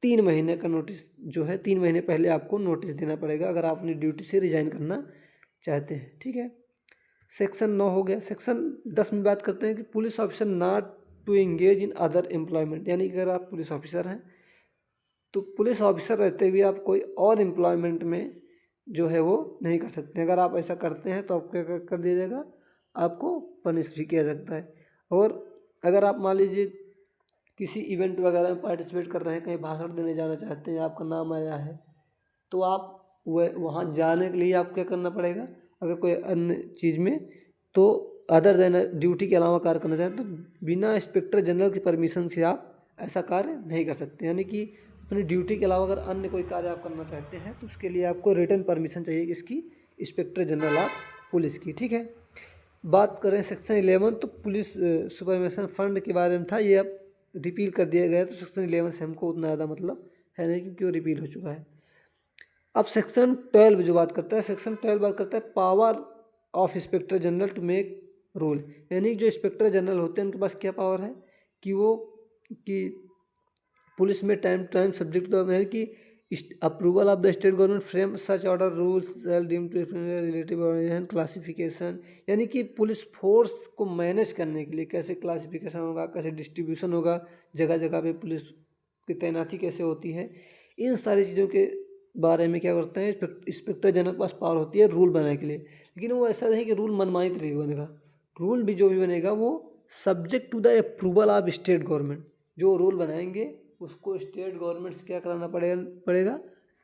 3 महीने का नोटिस जो है, 3 महीने पहले आपको नोटिस देना पड़ेगा अगर आप अपनी ड्यूटी से रिजाइन करना चाहते हैं, ठीक है। सेक्शन 9 हो गया। सेक्शन 10 में बात करते हैं कि police officer not to engage in other employment. यानी कि अगर आप पुलिस ऑफिसर हैं तो पुलिस ऑफिसर रहते हुए आप कोई और एम्प्लॉयमेंट में जो है वो नहीं कर सकते। अगर आप ऐसा करते हैं तो आपको क्या कर दिया जाएगा, आपको पनिश भी किया जाता है। और अगर आप मान लीजिए किसी इवेंट वगैरह में पार्टिसिपेट कर रहे हैं, कहीं भाषण देने जाना चाहते हैं, आपका नाम आया है, तो आप वहाँ जाने के लिए आपको क्या करना पड़ेगा, अगर कोई अन्य चीज़ में, तो अदर देन ड्यूटी के अलावा कार्य करना चाहें तो बिना इंस्पेक्टर जनरल की परमिशन से आप ऐसा कार्य नहीं कर सकते। यानी कि अपनी ड्यूटी के अलावा अगर अन्य कोई कार्य आप करना चाहते हैं तो उसके लिए आपको रिटन परमिशन चाहिए, इसकी इंस्पेक्टर जनरल ऑफ पुलिस की, ठीक है। बात करें सेक्शन 11, तो पुलिस सुपरविजन फंड के बारे में था, ये अब रिपील कर दिया गया है। तो सेक्शन 11 से हमको उतना ज़्यादा मतलब है नहीं, क्योंकि वो रिपील हो चुका है। अब सेक्शन 12 जो बात करता है, सेक्शन 12 बात करता है power of inspector general to make rule. यानी जो इंस्पेक्टर जनरल होते हैं उनके पास क्या पावर है कि पुलिस में टाइम टू टाइम सब्जेक्ट तो है कि approval of the state government frame such order rules deem to relative organisation classification. यानी कि पुलिस फोर्स को मैनेज करने के लिए कैसे क्लासिफिकेशन होगा, कैसे डिस्ट्रीब्यूशन होगा, जगह जगह पे पुलिस की तैनाती कैसे होती है, इन सारी चीज़ों के बारे में क्या करते हैं, इंस्पेक्टर जनरल के पास पावर होती है रूल बनाने के लिए। लेकिन वो ऐसा नहीं कि रूल मनमानी तरीके बनेगा, रूल भी जो भी बनेगा वो subject to the approval of state government. जो रूल बनाएंगे उसको स्टेट गवर्नमेंट से क्या कराना पड़ेगा,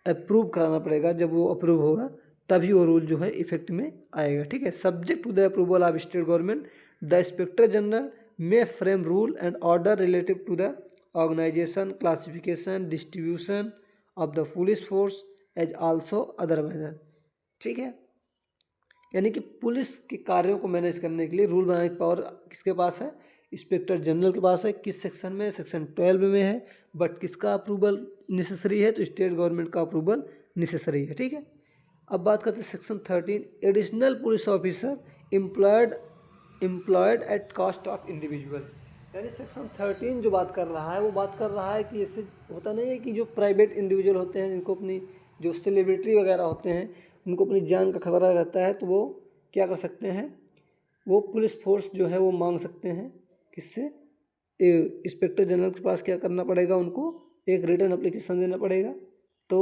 अप्रूव कराना पड़ेगा। जब वो अप्रूव होगा तभी वो रूल जो है इफेक्ट में आएगा, ठीक है। Subject to the approval of state government the inspector general may frame rule and order relative to the organization, classification, distribution of the police force as also other manner, ठीक है। यानी कि पुलिस के कार्यों को मैनेज करने के लिए रूल बनाने की पावर किसके पास है, इंस्पेक्टर जनरल के पास है। किस सेक्शन में, सेक्शन 12 में है। बट किसका अप्रूवल नेसेसरी है, तो स्टेट गवर्नमेंट का अप्रूवल नेसेसरी है, ठीक है। अब बात करते हैं section 13, additional police officer employed at cost of individual. यानी सेक्शन 13 जो बात कर रहा है वो बात कर रहा है कि ऐसे होता नहीं है कि जो प्राइवेट इंडिविजुअल होते हैं जिनको अपनी जो सेलिब्रिटी वगैरह होते हैं उनको अपनी जान का खतरा रहता है, तो वो क्या कर सकते हैं, वो पुलिस फोर्स जो है वो मांग सकते हैं किससे, इंस्पेक्टर जनरल के पास क्या करना पड़ेगा, उनको एक रिटर्न एप्लीकेशन देना पड़ेगा। तो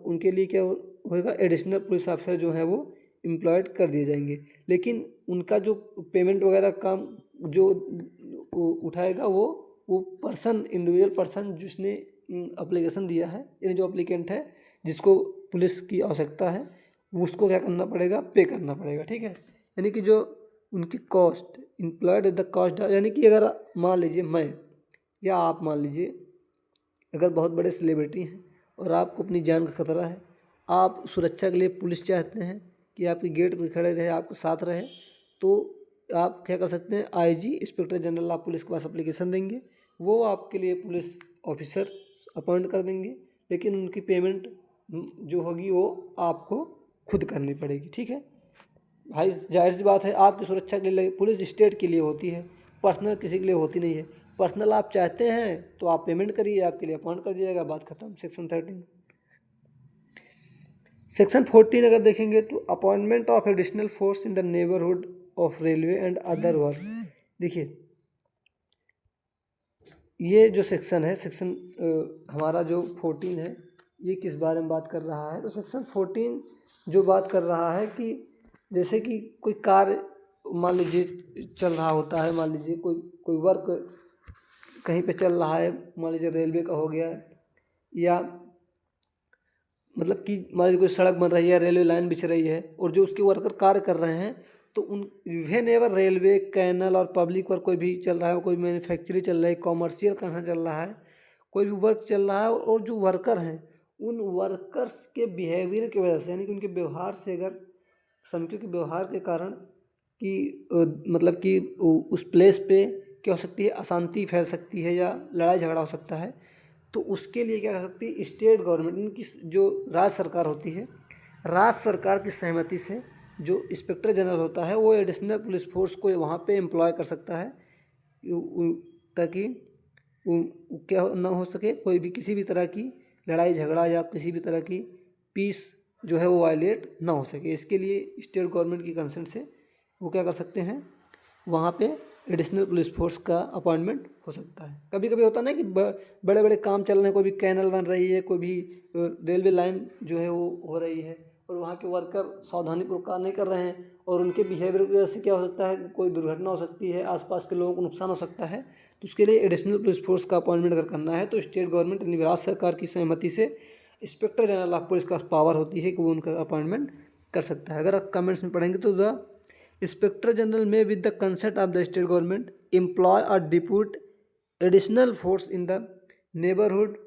उनके लिए क्या होगा, एडिशनल पुलिस ऑफिसर जो है वो एम्प्लॉयड कर दिए जाएंगे। लेकिन उनका जो पेमेंट वगैरह काम जो उठाएगा वो पर्सन, इंडिविजुअल पर्सन जिसने एप्लीकेशन दिया है, यानी जो एप्लीकेंट है जिसको पुलिस की आवश्यकता है, उसको क्या करना पड़ेगा, पे करना पड़ेगा, ठीक है। यानी कि जो उनकी cost employed at the cost, यानी कि अगर मान लीजिए मैं या आप मान लीजिए अगर बहुत बड़े सेलिब्रिटी हैं और आपको अपनी जान का खतरा है, आप सुरक्षा के लिए पुलिस चाहते हैं कि आपके गेट पर खड़े रहे, आपके साथ रहे, तो आप क्या कर सकते हैं, आईजी इंस्पेक्टर जनरल आप पुलिस के पास एप्लीकेशन देंगे, वो आपके लिए पुलिस ऑफिसर अपॉइंट कर देंगे। लेकिन उनकी पेमेंट जो होगी वो आपको खुद करनी पड़ेगी, ठीक है भाई। जाहिर सी बात है आपकी सुरक्षा के लिए पुलिस स्टेट के लिए होती है, पर्सनल किसी के लिए होती नहीं है। पर्सनल आप चाहते हैं तो आप पेमेंट करिए, आपके लिए अपॉइंट कर दिया जाएगा, बात खत्म। सेक्शन 13। सेक्शन 14 अगर देखेंगे तो appointment of additional force in the neighbourhood of railway and other work. देखिए ये जो सेक्शन है, सेक्शन हमारा जो 14 है, ये किस बारे में बात कर रहा है, तो सेक्शन 14 जो बात कर रहा है कि जैसे कि कोई कार्य मान लीजिए चल रहा होता है, मान लीजिए कोई वर्क कहीं पे चल रहा है, मान लीजिए रेलवे का हो गया, या मतलब कि मान लीजिए कोई सड़क बन रही है, रेलवे लाइन बिछ रही है, और जो उसके वर्कर कार्य कर रहे हैं, तो उन वेन एवर रेलवे, कैनल और पब्लिक वर्क कोई भी चल रहा है, कोई मैन्युफैक्चरिंग चल रहा है, कॉमर्शियल कंसर्न चल रहा है, कोई भी वर्क चल रहा है, और जो वर्कर हैं उन वर्कर्स के बिहेवियर की वजह से, यानी कि उनके व्यवहार से, अगर श्रमिकों के व्यवहार के कारण कि मतलब कि उस प्लेस पे क्या हो सकती है, अशांति फैल सकती है या लड़ाई झगड़ा हो सकता है, तो उसके लिए क्या कर सकती है स्टेट गवर्नमेंट, इनकी जो राज्य सरकार होती है, राज्य सरकार की सहमति से जो इंस्पेक्टर जनरल होता है वो एडिशनल पुलिस फोर्स को वहाँ पे एम्प्लॉय कर सकता है, ताकि क्या ना हो सके, कोई भी किसी भी तरह की लड़ाई झगड़ा या किसी भी तरह की पीस जो है वो वायलेट ना हो सके। इसके लिए स्टेट गवर्नमेंट की कंसेंट से वो क्या कर सकते हैं, वहाँ पे एडिशनल पुलिस फोर्स का अपॉइंटमेंट हो सकता है। कभी कभी होता है ना कि बड़े बड़े काम चल रहे हैं, कोई भी कैनल बन रही है, कोई भी रेलवे लाइन जो है वो हो रही है, और वहाँ के वर्कर सावधानीपूर्वक कार्य नहीं कर रहे हैं, और उनके बिहेवियर की वजह से क्या हो सकता है, कोई दुर्घटना हो सकती है, आसपास के लोगों को नुकसान हो सकता है। तो उसके लिए एडिशनल पुलिस फोर्स का अपॉइंटमेंट अगर करना है तो स्टेट गवर्नमेंट यानी राज्य सरकार की सहमति से इंस्पेक्टर जनरल ऑफ पुलिस का पावर होती है कि वो उनका अपॉइंटमेंट कर सकता है। अगर आप कमेंट्स में पढ़ेंगे तो the inspector general may with the consent of the state government employ or depute additional force in the neighbourhood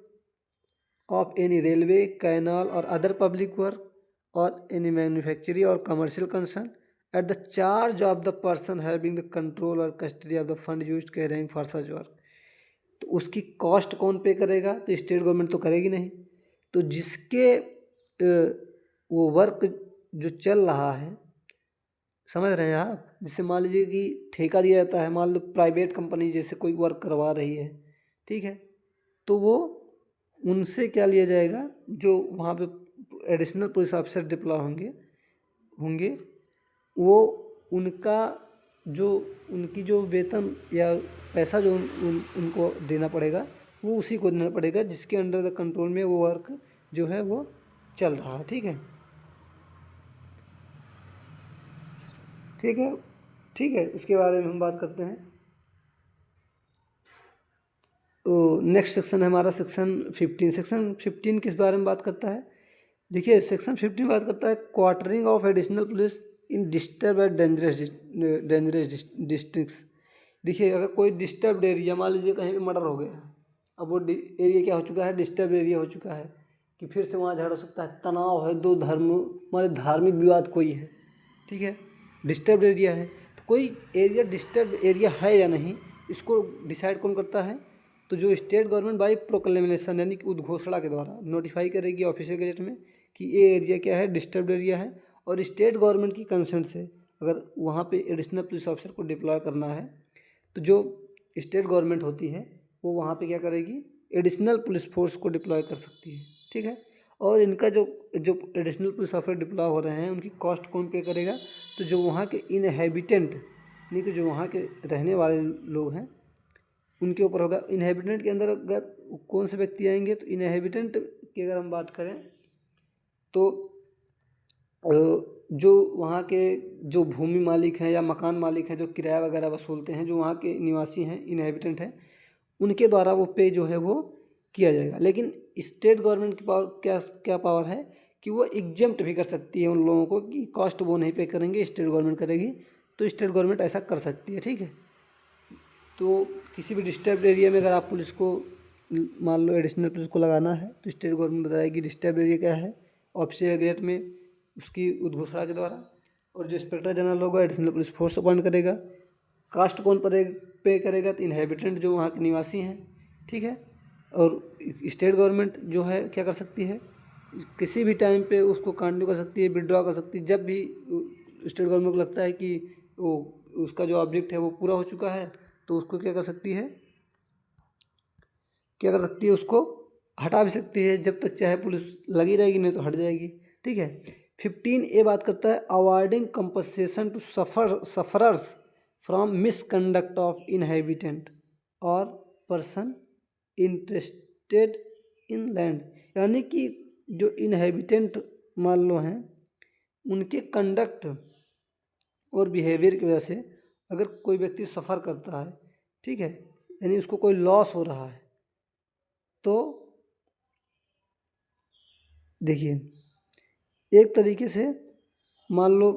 of any railway, canal or other public work or any manufacturing or commercial concern at the charge of the person having the control or custody of the fund used carrying for such work। तो उसकी cost कौन पे करेगा, तो state government तो करेगी नहीं। तो जिसके वो वर्क जो चल रहा है, समझ रहे हैं आप, जिससे मान लीजिए कि ठेका दिया जाता है, मान लो प्राइवेट कंपनी जैसे कोई वर्क करवा रही है, ठीक है, तो वो उनसे क्या लिया जाएगा, जो वहाँ पे एडिशनल पुलिस ऑफिसर डिप्लॉय होंगे वो उनका जो उनकी जो वेतन या पैसा जो उनको देना पड़ेगा वो उसी को देना पड़ेगा जिसके अंडर द कंट्रोल में वो वर्क जो है वो चल रहा है। ठीक है, ठीक है, ठीक है, इसके बारे में हम बात करते हैं। तो नेक्स्ट सेक्शन है हमारा सेक्शन 15। सेक्शन 15 किस बारे में बात करता है? देखिए, सेक्शन 15 बात करता है quartering of additional police in disturb and dangerous districts. देखिए, अगर कोई डिस्टर्ब्ड एरिया, मान लीजिए कहीं पे मर्डर हो गया, अब वो एरिया क्या हो चुका है, डिस्टर्ब एरिया हो चुका है, कि फिर से वहाँ झगड़ा हो सकता है, तनाव है, दो धर्म मान धार्मिक विवाद कोई है, ठीक है, डिस्टर्ब एरिया है, तो कोई एरिया डिस्टर्ब एरिया है या नहीं, इसको डिसाइड कौन करता है? तो जो स्टेट गवर्नमेंट बाई प्रोक्लेमेशन यानी कि उद्घोषणा के द्वारा नोटिफाई करेगी ऑफिशियल गजट में कि ये एरिया क्या है, डिस्टर्ब एरिया है, और स्टेट गवर्नमेंट की कंसेंट से अगर वहाँ पे एडिशनल पुलिस ऑफिसर को डिप्लॉय करना है तो जो स्टेट गवर्नमेंट होती है वो वहाँ पे क्या करेगी, एडिशनल पुलिस फोर्स को डिप्लॉय कर सकती है। ठीक है, और इनका जो जो एडिशनल पुलिस ऑफिसर डिप्लॉय हो रहे हैं उनकी कॉस्ट कौन पे करेगा? तो जो वहाँ के इनहेबिटेंट यानी कि जो वहाँ के रहने वाले लोग हैं उनके ऊपर होगा। इनहेबिटेंट के अंदर अगर कौन से व्यक्ति आएंगे, तो इनहेबिटेंट की अगर हम बात करें तो जो वहाँ के जो भूमि मालिक हैं या मकान मालिक हैं जो किराया वगैरह वसूलते हैं, जो वहाँ के निवासी हैं, इनहेबिटेंट हैं, उनके द्वारा वो पे जो है वो किया जाएगा। लेकिन स्टेट गवर्नमेंट की पावर क्या क्या पावर है कि वो एग्जेम्प्ट भी कर सकती है उन लोगों को कि कॉस्ट वो नहीं पे करेंगे, स्टेट गवर्नमेंट करेगी, तो स्टेट गवर्नमेंट ऐसा कर सकती है। ठीक है, तो किसी भी डिस्टर्ब एरिया में अगर आप पुलिस को मान लो एडिशनल पुलिस को लगाना है तो स्टेट गवर्नमेंट बताएगी डिस्टर्ब एरिया क्या है ऑफिशियल गजट में उसकी उद्घोषणा के द्वारा, और जो इंस्पेक्टर जनरल होगा एडिशनल पुलिस फोर्स अपॉइंट करेगा। कास्ट कौन पे करेगा? तो इनहेबिटेंट जो वहाँ के निवासी हैं। ठीक है, और स्टेट गवर्नमेंट जो है क्या कर सकती है, किसी भी टाइम पे उसको कांडू कर सकती है, विड्रॉ कर सकती है। जब भी स्टेट गवर्नमेंट को लगता है कि वो उसका जो ऑब्जेक्ट है वो पूरा हो चुका है तो उसको क्या कर सकती है, क्या कर सकती है, उसको हटा भी सकती है, जब तक चाहे पुलिस लगी रहेगी, नहीं तो हट जाएगी। ठीक है, 15A बात करता है avoiding compensation to sufferers from misconduct of inhabitant or person interested in land. यानी कि जो इनहेबिटेंट मान लो हैं उनके कंडक्ट और बिहेवियर की वजह से अगर कोई व्यक्ति सफ़र करता है, ठीक है, यानी उसको कोई लॉस हो रहा है, तो देखिए एक तरीके से मान लो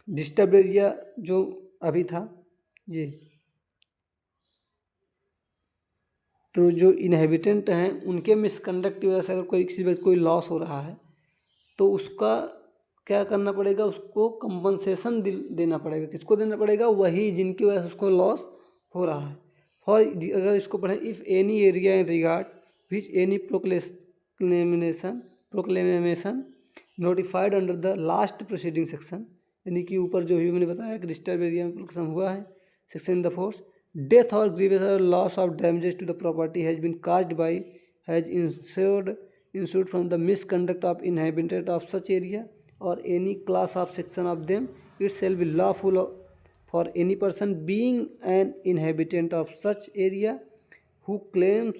डिस्टर्ब एरिया जो अभी था जी, तो जो इनहेबिटेंट हैं उनके मिसकंडक्ट की वजह से अगर कोई किसी व्यक्ति कोई लॉस हो रहा है तो उसका क्या करना पड़ेगा, उसको कंपनसेशन देना पड़ेगा। किसको देना पड़ेगा? वही जिनकी वजह से उसको लॉस हो रहा है। फॉर अगर इसको पढ़ें, if any area in regard which any proclamation notified under the last proceeding section, यानी कि ऊपर जो भी मैंने बताया कि डिस्टर्ब एरिया में प्रोक्लेमेशन हुआ है section in the force, death or grievous or loss of damages to the property has been caused by has ensued from the misconduct of inhabitant of such area or any class of section of them, it shall be lawful for any person being an inhabitant of such area who claims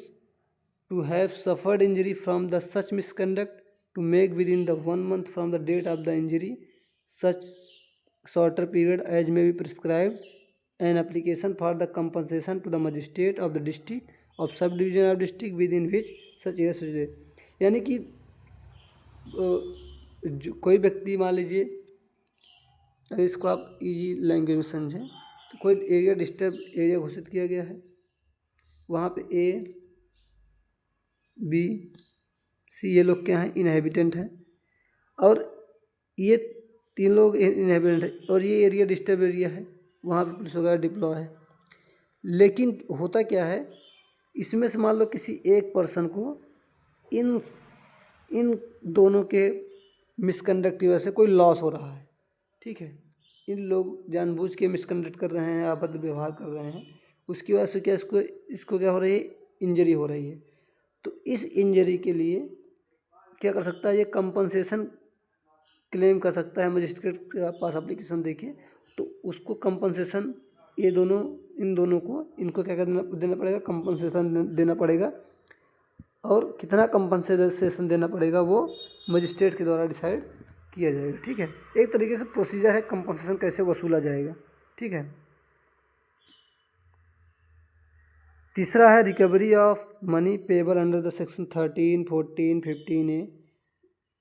to have suffered injury from the such misconduct to make within the 1 month from the date of the injury such shorter period as may be prescribed an application for the compensation to the magistrate of the district of subdivision of district within which such area situated। यानी कि जो कोई व्यक्ति मान लीजिए, अगर इसको आप इजी लैंग्वेज में समझें तो कोई एरिया डिस्टर्ब एरिया घोषित किया गया है, वहाँ पे ए बी सी ये लोग क्या हैं, इनहेबिटेंट हैं, और ये 3 लोग इनहेबिटेंट हैं, और ये एरिया डिस्टर्ब एरिया है, वहाँ पे पुलिस वगैरह डिप्लॉय है। लेकिन होता क्या है, इसमें से मान लो किसी एक पर्सन को इन इन दोनों के मिसकंडक्ट की वजह से कोई लॉस हो रहा है। ठीक है, इन लोग जानबूझ के मिसकंडक्ट कर रहे हैं, अभद्र व्यवहार कर रहे हैं, उसकी वजह से क्या इसको क्या हो रही है, इंजरी हो रही है। तो इस इंजरी के लिए क्या कर सकता है, ये कंपनसेशन क्लेम कर सकता है, मजिस्ट्रेट के पास एप्लीकेशन देखिए तो उसको कंपनसेशन ये दोनों, इन दोनों को, इनको क्या देना पड़ेगा, कंपनसेशन देना पड़ेगा। और कितना कंपनसेशन देना पड़ेगा वो मजिस्ट्रेट के द्वारा डिसाइड किया जाएगा। ठीक है, एक तरीके से प्रोसीजर है कंपनसेशन कैसे वसूला जाएगा। ठीक है, तीसरा है recovery of money payable under the section 13, 14, 15A।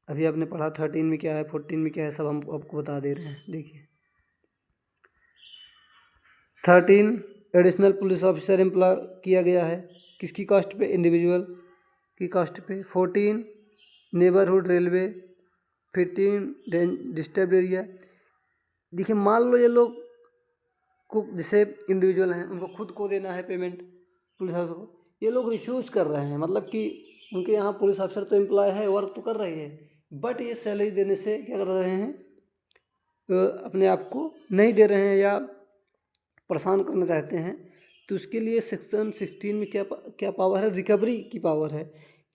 अभी आपने पढ़ा 13 में क्या है, 14 में क्या है, सब हम आपको बता दे रहे हैं। देखिए 13 एडिशनल पुलिस ऑफिसर एम्प्लॉय किया गया है, किसकी कास्ट पे, इंडिविजुअल की कास्ट पे। 14 नेबरहुड रेलवे। 15 disturb area. देखिए मान लो ये लोग को, जैसे इंडिविजुअल हैं, उनको खुद को देना है पेमेंट पुलिस ऑफिसर को, ये लोग रिफ्यूज़ कर रहे हैं, मतलब कि उनके यहाँ पुलिस ऑफिसर तो एम्प्लॉय है, वर्क तो कर रही है, बट ये सैलरी देने से क्या कर रहे हैं, अपने आप को नहीं दे रहे हैं या परेशान करना चाहते हैं। तो उसके लिए सेक्शन 16 में क्या पावर है, रिकवरी की पावर है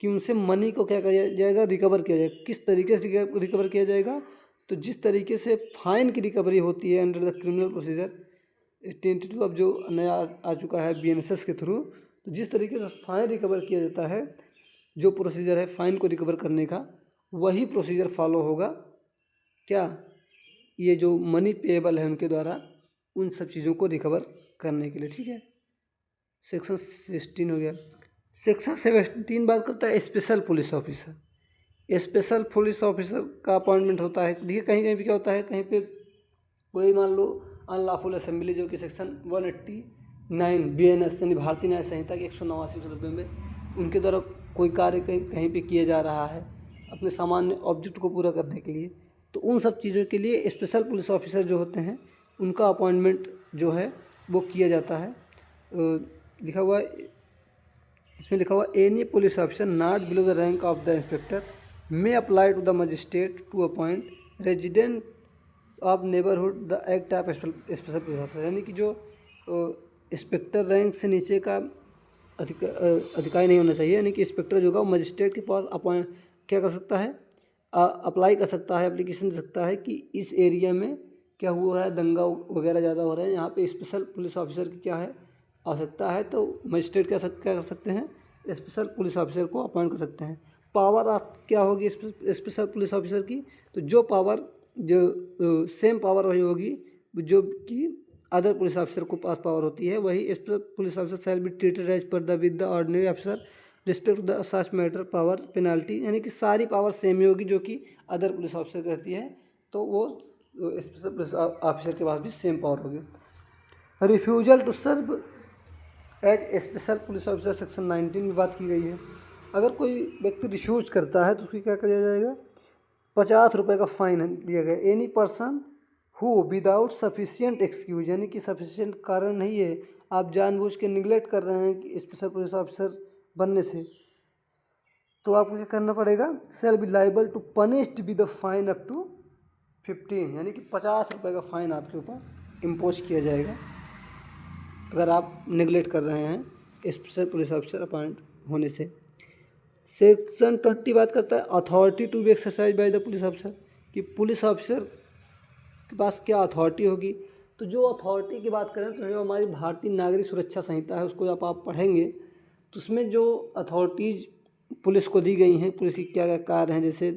कि उनसे मनी को क्या किया जाएगा, रिकवर किया जाएगा। किस तरीके से रिकवर किया जाएगा, तो जिस तरीके से फाइन की रिकवरी होती है अंडर द क्रिमिनल प्रोसीजर 22 अब जो नया आ चुका है BNSS के थ्रू, तो जिस तरीके से फाइन रिकवर किया जाता है, जो प्रोसीजर है फाइन को रिकवर करने का, वही प्रोसीजर फॉलो होगा क्या, ये जो मनी पेएबल है उनके द्वारा उन सब चीज़ों को रिकवर करने के लिए। ठीक है, सेक्शन 16 हो गया। सेक्शन 17 बात करता है special police officer. Special police officer का अपॉइंटमेंट होता है। देखिए कहीं कहीं पे क्या होता है, कहीं पे कोई मान लो अनलॉफुल असेंबली जो कि सेक्शन 189 BNS यानी भारतीय न्याय संहिता के 189 में उनके द्वारा कोई कार्य कहीं पे किया जा रहा है अपने सामान्य ऑब्जेक्ट को पूरा करने के लिए, तो उन सब चीज़ों के लिए स्पेशल पुलिस ऑफिसर जो होते हैं उनका अपॉइंटमेंट जो है वो किया जाता है। लिखा हुआ इसमें लिखा हुआ any police officer not below the rank of the inspector may apply to the magistrate to appoint resident of neighbourhood the act of special police officer. यानी कि जो इंस्पेक्टर रैंक से नीचे का अधिकारी नहीं होना चाहिए, यानी कि इंस्पेक्टर जो होगा मजिस्ट्रेट के पास अपॉइंट क्या कर सकता है, अप्लाई कर सकता है, एप्लीकेशन दे सकता है कि इस एरिया में क्या हुआ है, दंगा वगैरह ज़्यादा हो रहा है, यहाँ पे स्पेशल पुलिस ऑफिसर की क्या है आवश्यकता है। तो मजिस्ट्रेट क्या कर सकते हैं, स्पेशल पुलिस ऑफिसर को अपॉइंट कर सकते हैं। पावर आप क्या होगी स्पेशल पुलिस ऑफिसर की, तो जो पावर जो सेम पावर वही होगी जो कि अदर पुलिस ऑफिसर को पास पावर होती है, वही special police officer shall be treated as par the with the ordinary officer respect to the such matter power penalty. यानी कि सारी पावर सेम ही होगी जो कि अदर पुलिस ऑफिसर रहती है, तो वो स्पेशल पुलिस ऑफिसर के पास भी सेम पावर होगी। Refusal to serve as special police officer section 19 में बात की गई है। अगर कोई व्यक्ति रिफ्यूज करता है तो उसकी क्या किया जाएगा, 50 रुपये का फाइन दिया गया। Any person who without sufficient excuse, यानी कि सफिशिएंट कारण नहीं है, आप जानबूझ के निगलेक्ट कर रहे हैं कि स्पेशल पुलिस ऑफिसर बनने से, तो आपको क्या करना पड़ेगा, shall be liable to punished with the fine up to 15, यानी कि 50 रुपये का फाइन आपके ऊपर इम्पोज किया जाएगा अगर आप निगलेक्ट कर रहे हैं स्पेशल पुलिस ऑफिसर अपॉइंट होने से। सेक्शन 20 बात करता है authority to be exercise by the police officer, कि पुलिस ऑफिसर के पास क्या अथॉरिटी होगी। तो जो अथॉरिटी की बात करें तो जो हमारी भारतीय नागरिक सुरक्षा संहिता है उसको जब आप पढ़ेंगे तो उसमें जो अथॉरिटीज़ पुलिस को दी गई हैं, पुलिस की क्या क्या कार्य हैं, जैसे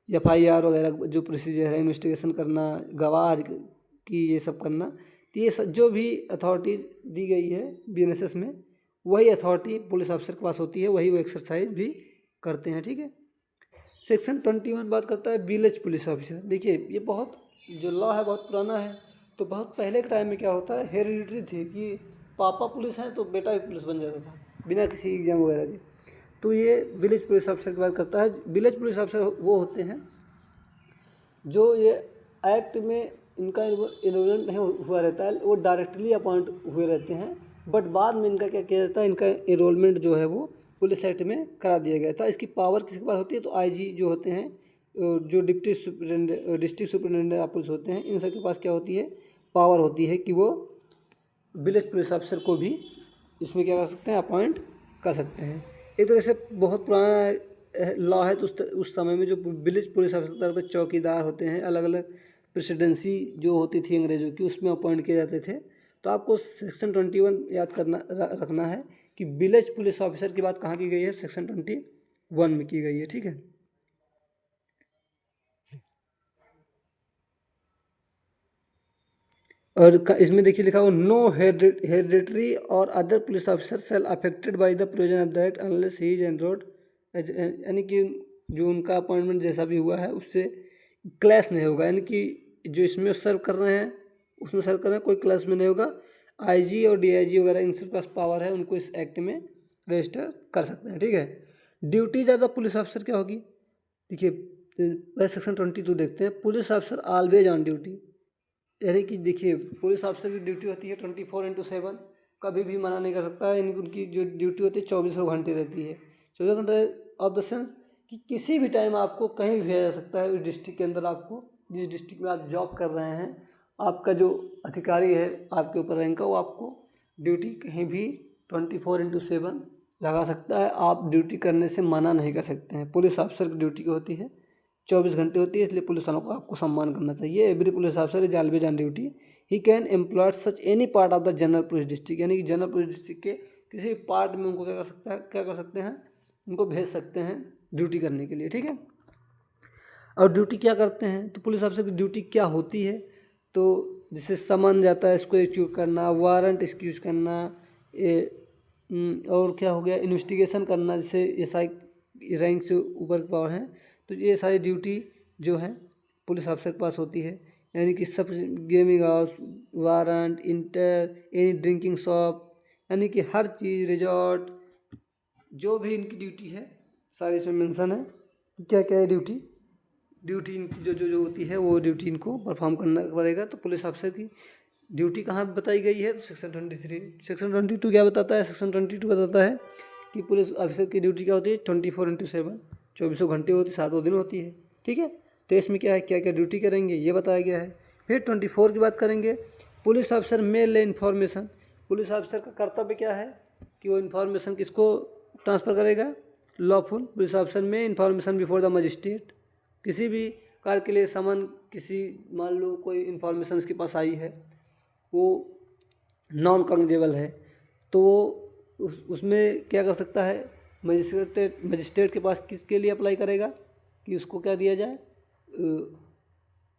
FIR वगैरह जो प्रोसीजर है, इन्वेस्टिगेशन करना, गवाह की ये सब करना, तो ये जो भी अथॉरिटीज़ दी गई है BNSS में वही अथॉरिटी पुलिस ऑफिसर के पास होती है, वही वो एक्सरसाइज भी करते हैं। ठीक है, सेक्शन 21 बात करता है विलेज पुलिस ऑफिसर। देखिए ये बहुत जो लॉ है बहुत पुराना है, तो बहुत पहले के टाइम में क्या होता है, हेरिडिटरी थी कि पापा पुलिस हैं तो बेटा भी पुलिस बन जाता था बिना किसी एग्जाम वगैरह के। तो ये विलेज पुलिस ऑफिसर की बात करता है। विलेज पुलिस ऑफिसर वो होते हैं जो ये एक्ट में इनका इन्वॉल्वमेंट नहीं हुआ रहता है, वो डायरेक्टली अपॉइंट हुए रहते हैं, बट बाद में इनका क्या किया जाता है, इनका एनरोलमेंट जो है वो पुलिस एक्ट में करा दिया गया था। इसकी पावर किसके पास होती है, तो IG जो होते हैं, जो डिस्ट्रिक्ट सुपरिटेंडेंट ऑफ पुलिस होते हैं, इन सब के पास क्या होती है, पावर होती है कि वो विलेज पुलिस ऑफिसर को भी इसमें क्या कर सकते हैं, अपॉइंट कर सकते हैं। एक तरह से बहुत पुराना लॉ है, तो उस समय में जो विलेज पुलिस ऑफिसर पर चौकीदार होते हैं, अलग अलग प्रेसिडेंसी जो होती थी अंग्रेज़ों की, उसमें अपॉइंट किए जाते थे। तो आपको सेक्शन 21 याद करना रखना है कि विलेज पुलिस ऑफिसर की बात कहाँ की गई है, सेक्शन 21 में की गई है, ठीक है। और इसमें देखिए लिखा हुआ no hereditary or other police officer shall affected by the provision of the act unless he is enrolled, यानी कि जो उनका अपॉइंटमेंट जैसा भी हुआ है उससे क्लैश नहीं होगा, यानी कि जो इसमें सर्व कर रहे हैं उसमें सर्व कर रहे हैं कोई क्लैश में नहीं होगा। आईजी और डीआईजी वगैरह इनके पास पावर है, उनको इस एक्ट में रजिस्टर कर सकते हैं, ठीक है। ड्यूटी ज़्यादा पुलिस ऑफिसर क्या होगी, देखिए पहले सेक्शन 22 देखते हैं। Police officer always on duty, यानी कि देखिए पुलिस ऑफिसर की ड्यूटी होती है 24/7, कभी भी मना नहीं कर सकता है, यानी कि उनकी जो ड्यूटी होती है 24 घंटे रहती है। 24 घंटे ऑफ द सेंस कि किसी भी टाइम आपको कहीं भी भेजा जा सकता है। उस डिस्ट्रिक्ट के अंदर आपको, जिस डिस्ट्रिक्ट में आप जॉब कर रहे हैं, आपका जो अधिकारी है आपके ऊपर रैंक का, वो आपको ड्यूटी कहीं भी 24/7 लगा सकता है। आप ड्यूटी करने से मना नहीं कर सकते हैं। पुलिस ऑफिसर की ड्यूटी होती है 24 घंटे होती है, इसलिए पुलिस वालों को आपको सम्मान करना चाहिए। Every police officer is always on duty, he can employ such any part of the general police district, यानी कि जनरल पुलिस डिस्ट्रिक्ट के किसी भी पार्ट में उनको क्या कर सकते हैं, उनको भेज सकते हैं ड्यूटी करने के लिए, ठीक है। और ड्यूटी क्या करते हैं, तो पुलिस ऑफिसर की ड्यूटी क्या होती है, तो जैसे समन जाता है इसको एक्यूज करना, वारंट एक्यूज करना, और क्या हो गया इन्वेस्टिगेशन करना, जैसे एसआई रैंक से ऊपर की पावर है, तो ये सारी ड्यूटी जो है पुलिस ऑफिसर के पास होती है। यानी कि सब gaming house, warrant, inter, any drinking shop, यानी कि हर चीज़, रिजॉर्ट, जो भी इनकी ड्यूटी है सारी इसमें मेंशन है कि क्या क्या है ड्यूटी इनकी जो जो जो होती है वो ड्यूटी इनको परफॉर्म करना पड़ेगा। तो पुलिस ऑफिसर की ड्यूटी कहाँ बताई गई है, तो सेक्शन 23। सेक्शन 22 क्या बताता है, सेक्शन 22 बताता है कि पुलिस ऑफिसर की ड्यूटी क्या होती है 24/7, 24 घंटे होती, 7 दिन होती है, ठीक है। तो इसमें क्या है, क्या क्या ड्यूटी करेंगे ये बताया गया है। फिर 24 की बात करेंगे। पुलिस ऑफिसर में ले इन्फॉर्मेशन, पुलिस ऑफिसर का कर्तव्य क्या है कि वो इन्फॉर्मेशन किसको ट्रांसफ़र करेगा, लॉफुल पुलिस ऑफिसर में इन्फॉर्मेशन बिफोर द मजिस्ट्रेट, किसी भी कार्य के लिए समन, किसी मान लो कोई इन्फॉर्मेशन उसके पास आई है, वो नॉन कंजेबल है, तो वो उसमें क्या कर सकता है, मजिस्ट्रेट के पास किसके लिए अप्लाई करेगा कि उसको क्या दिया जाए,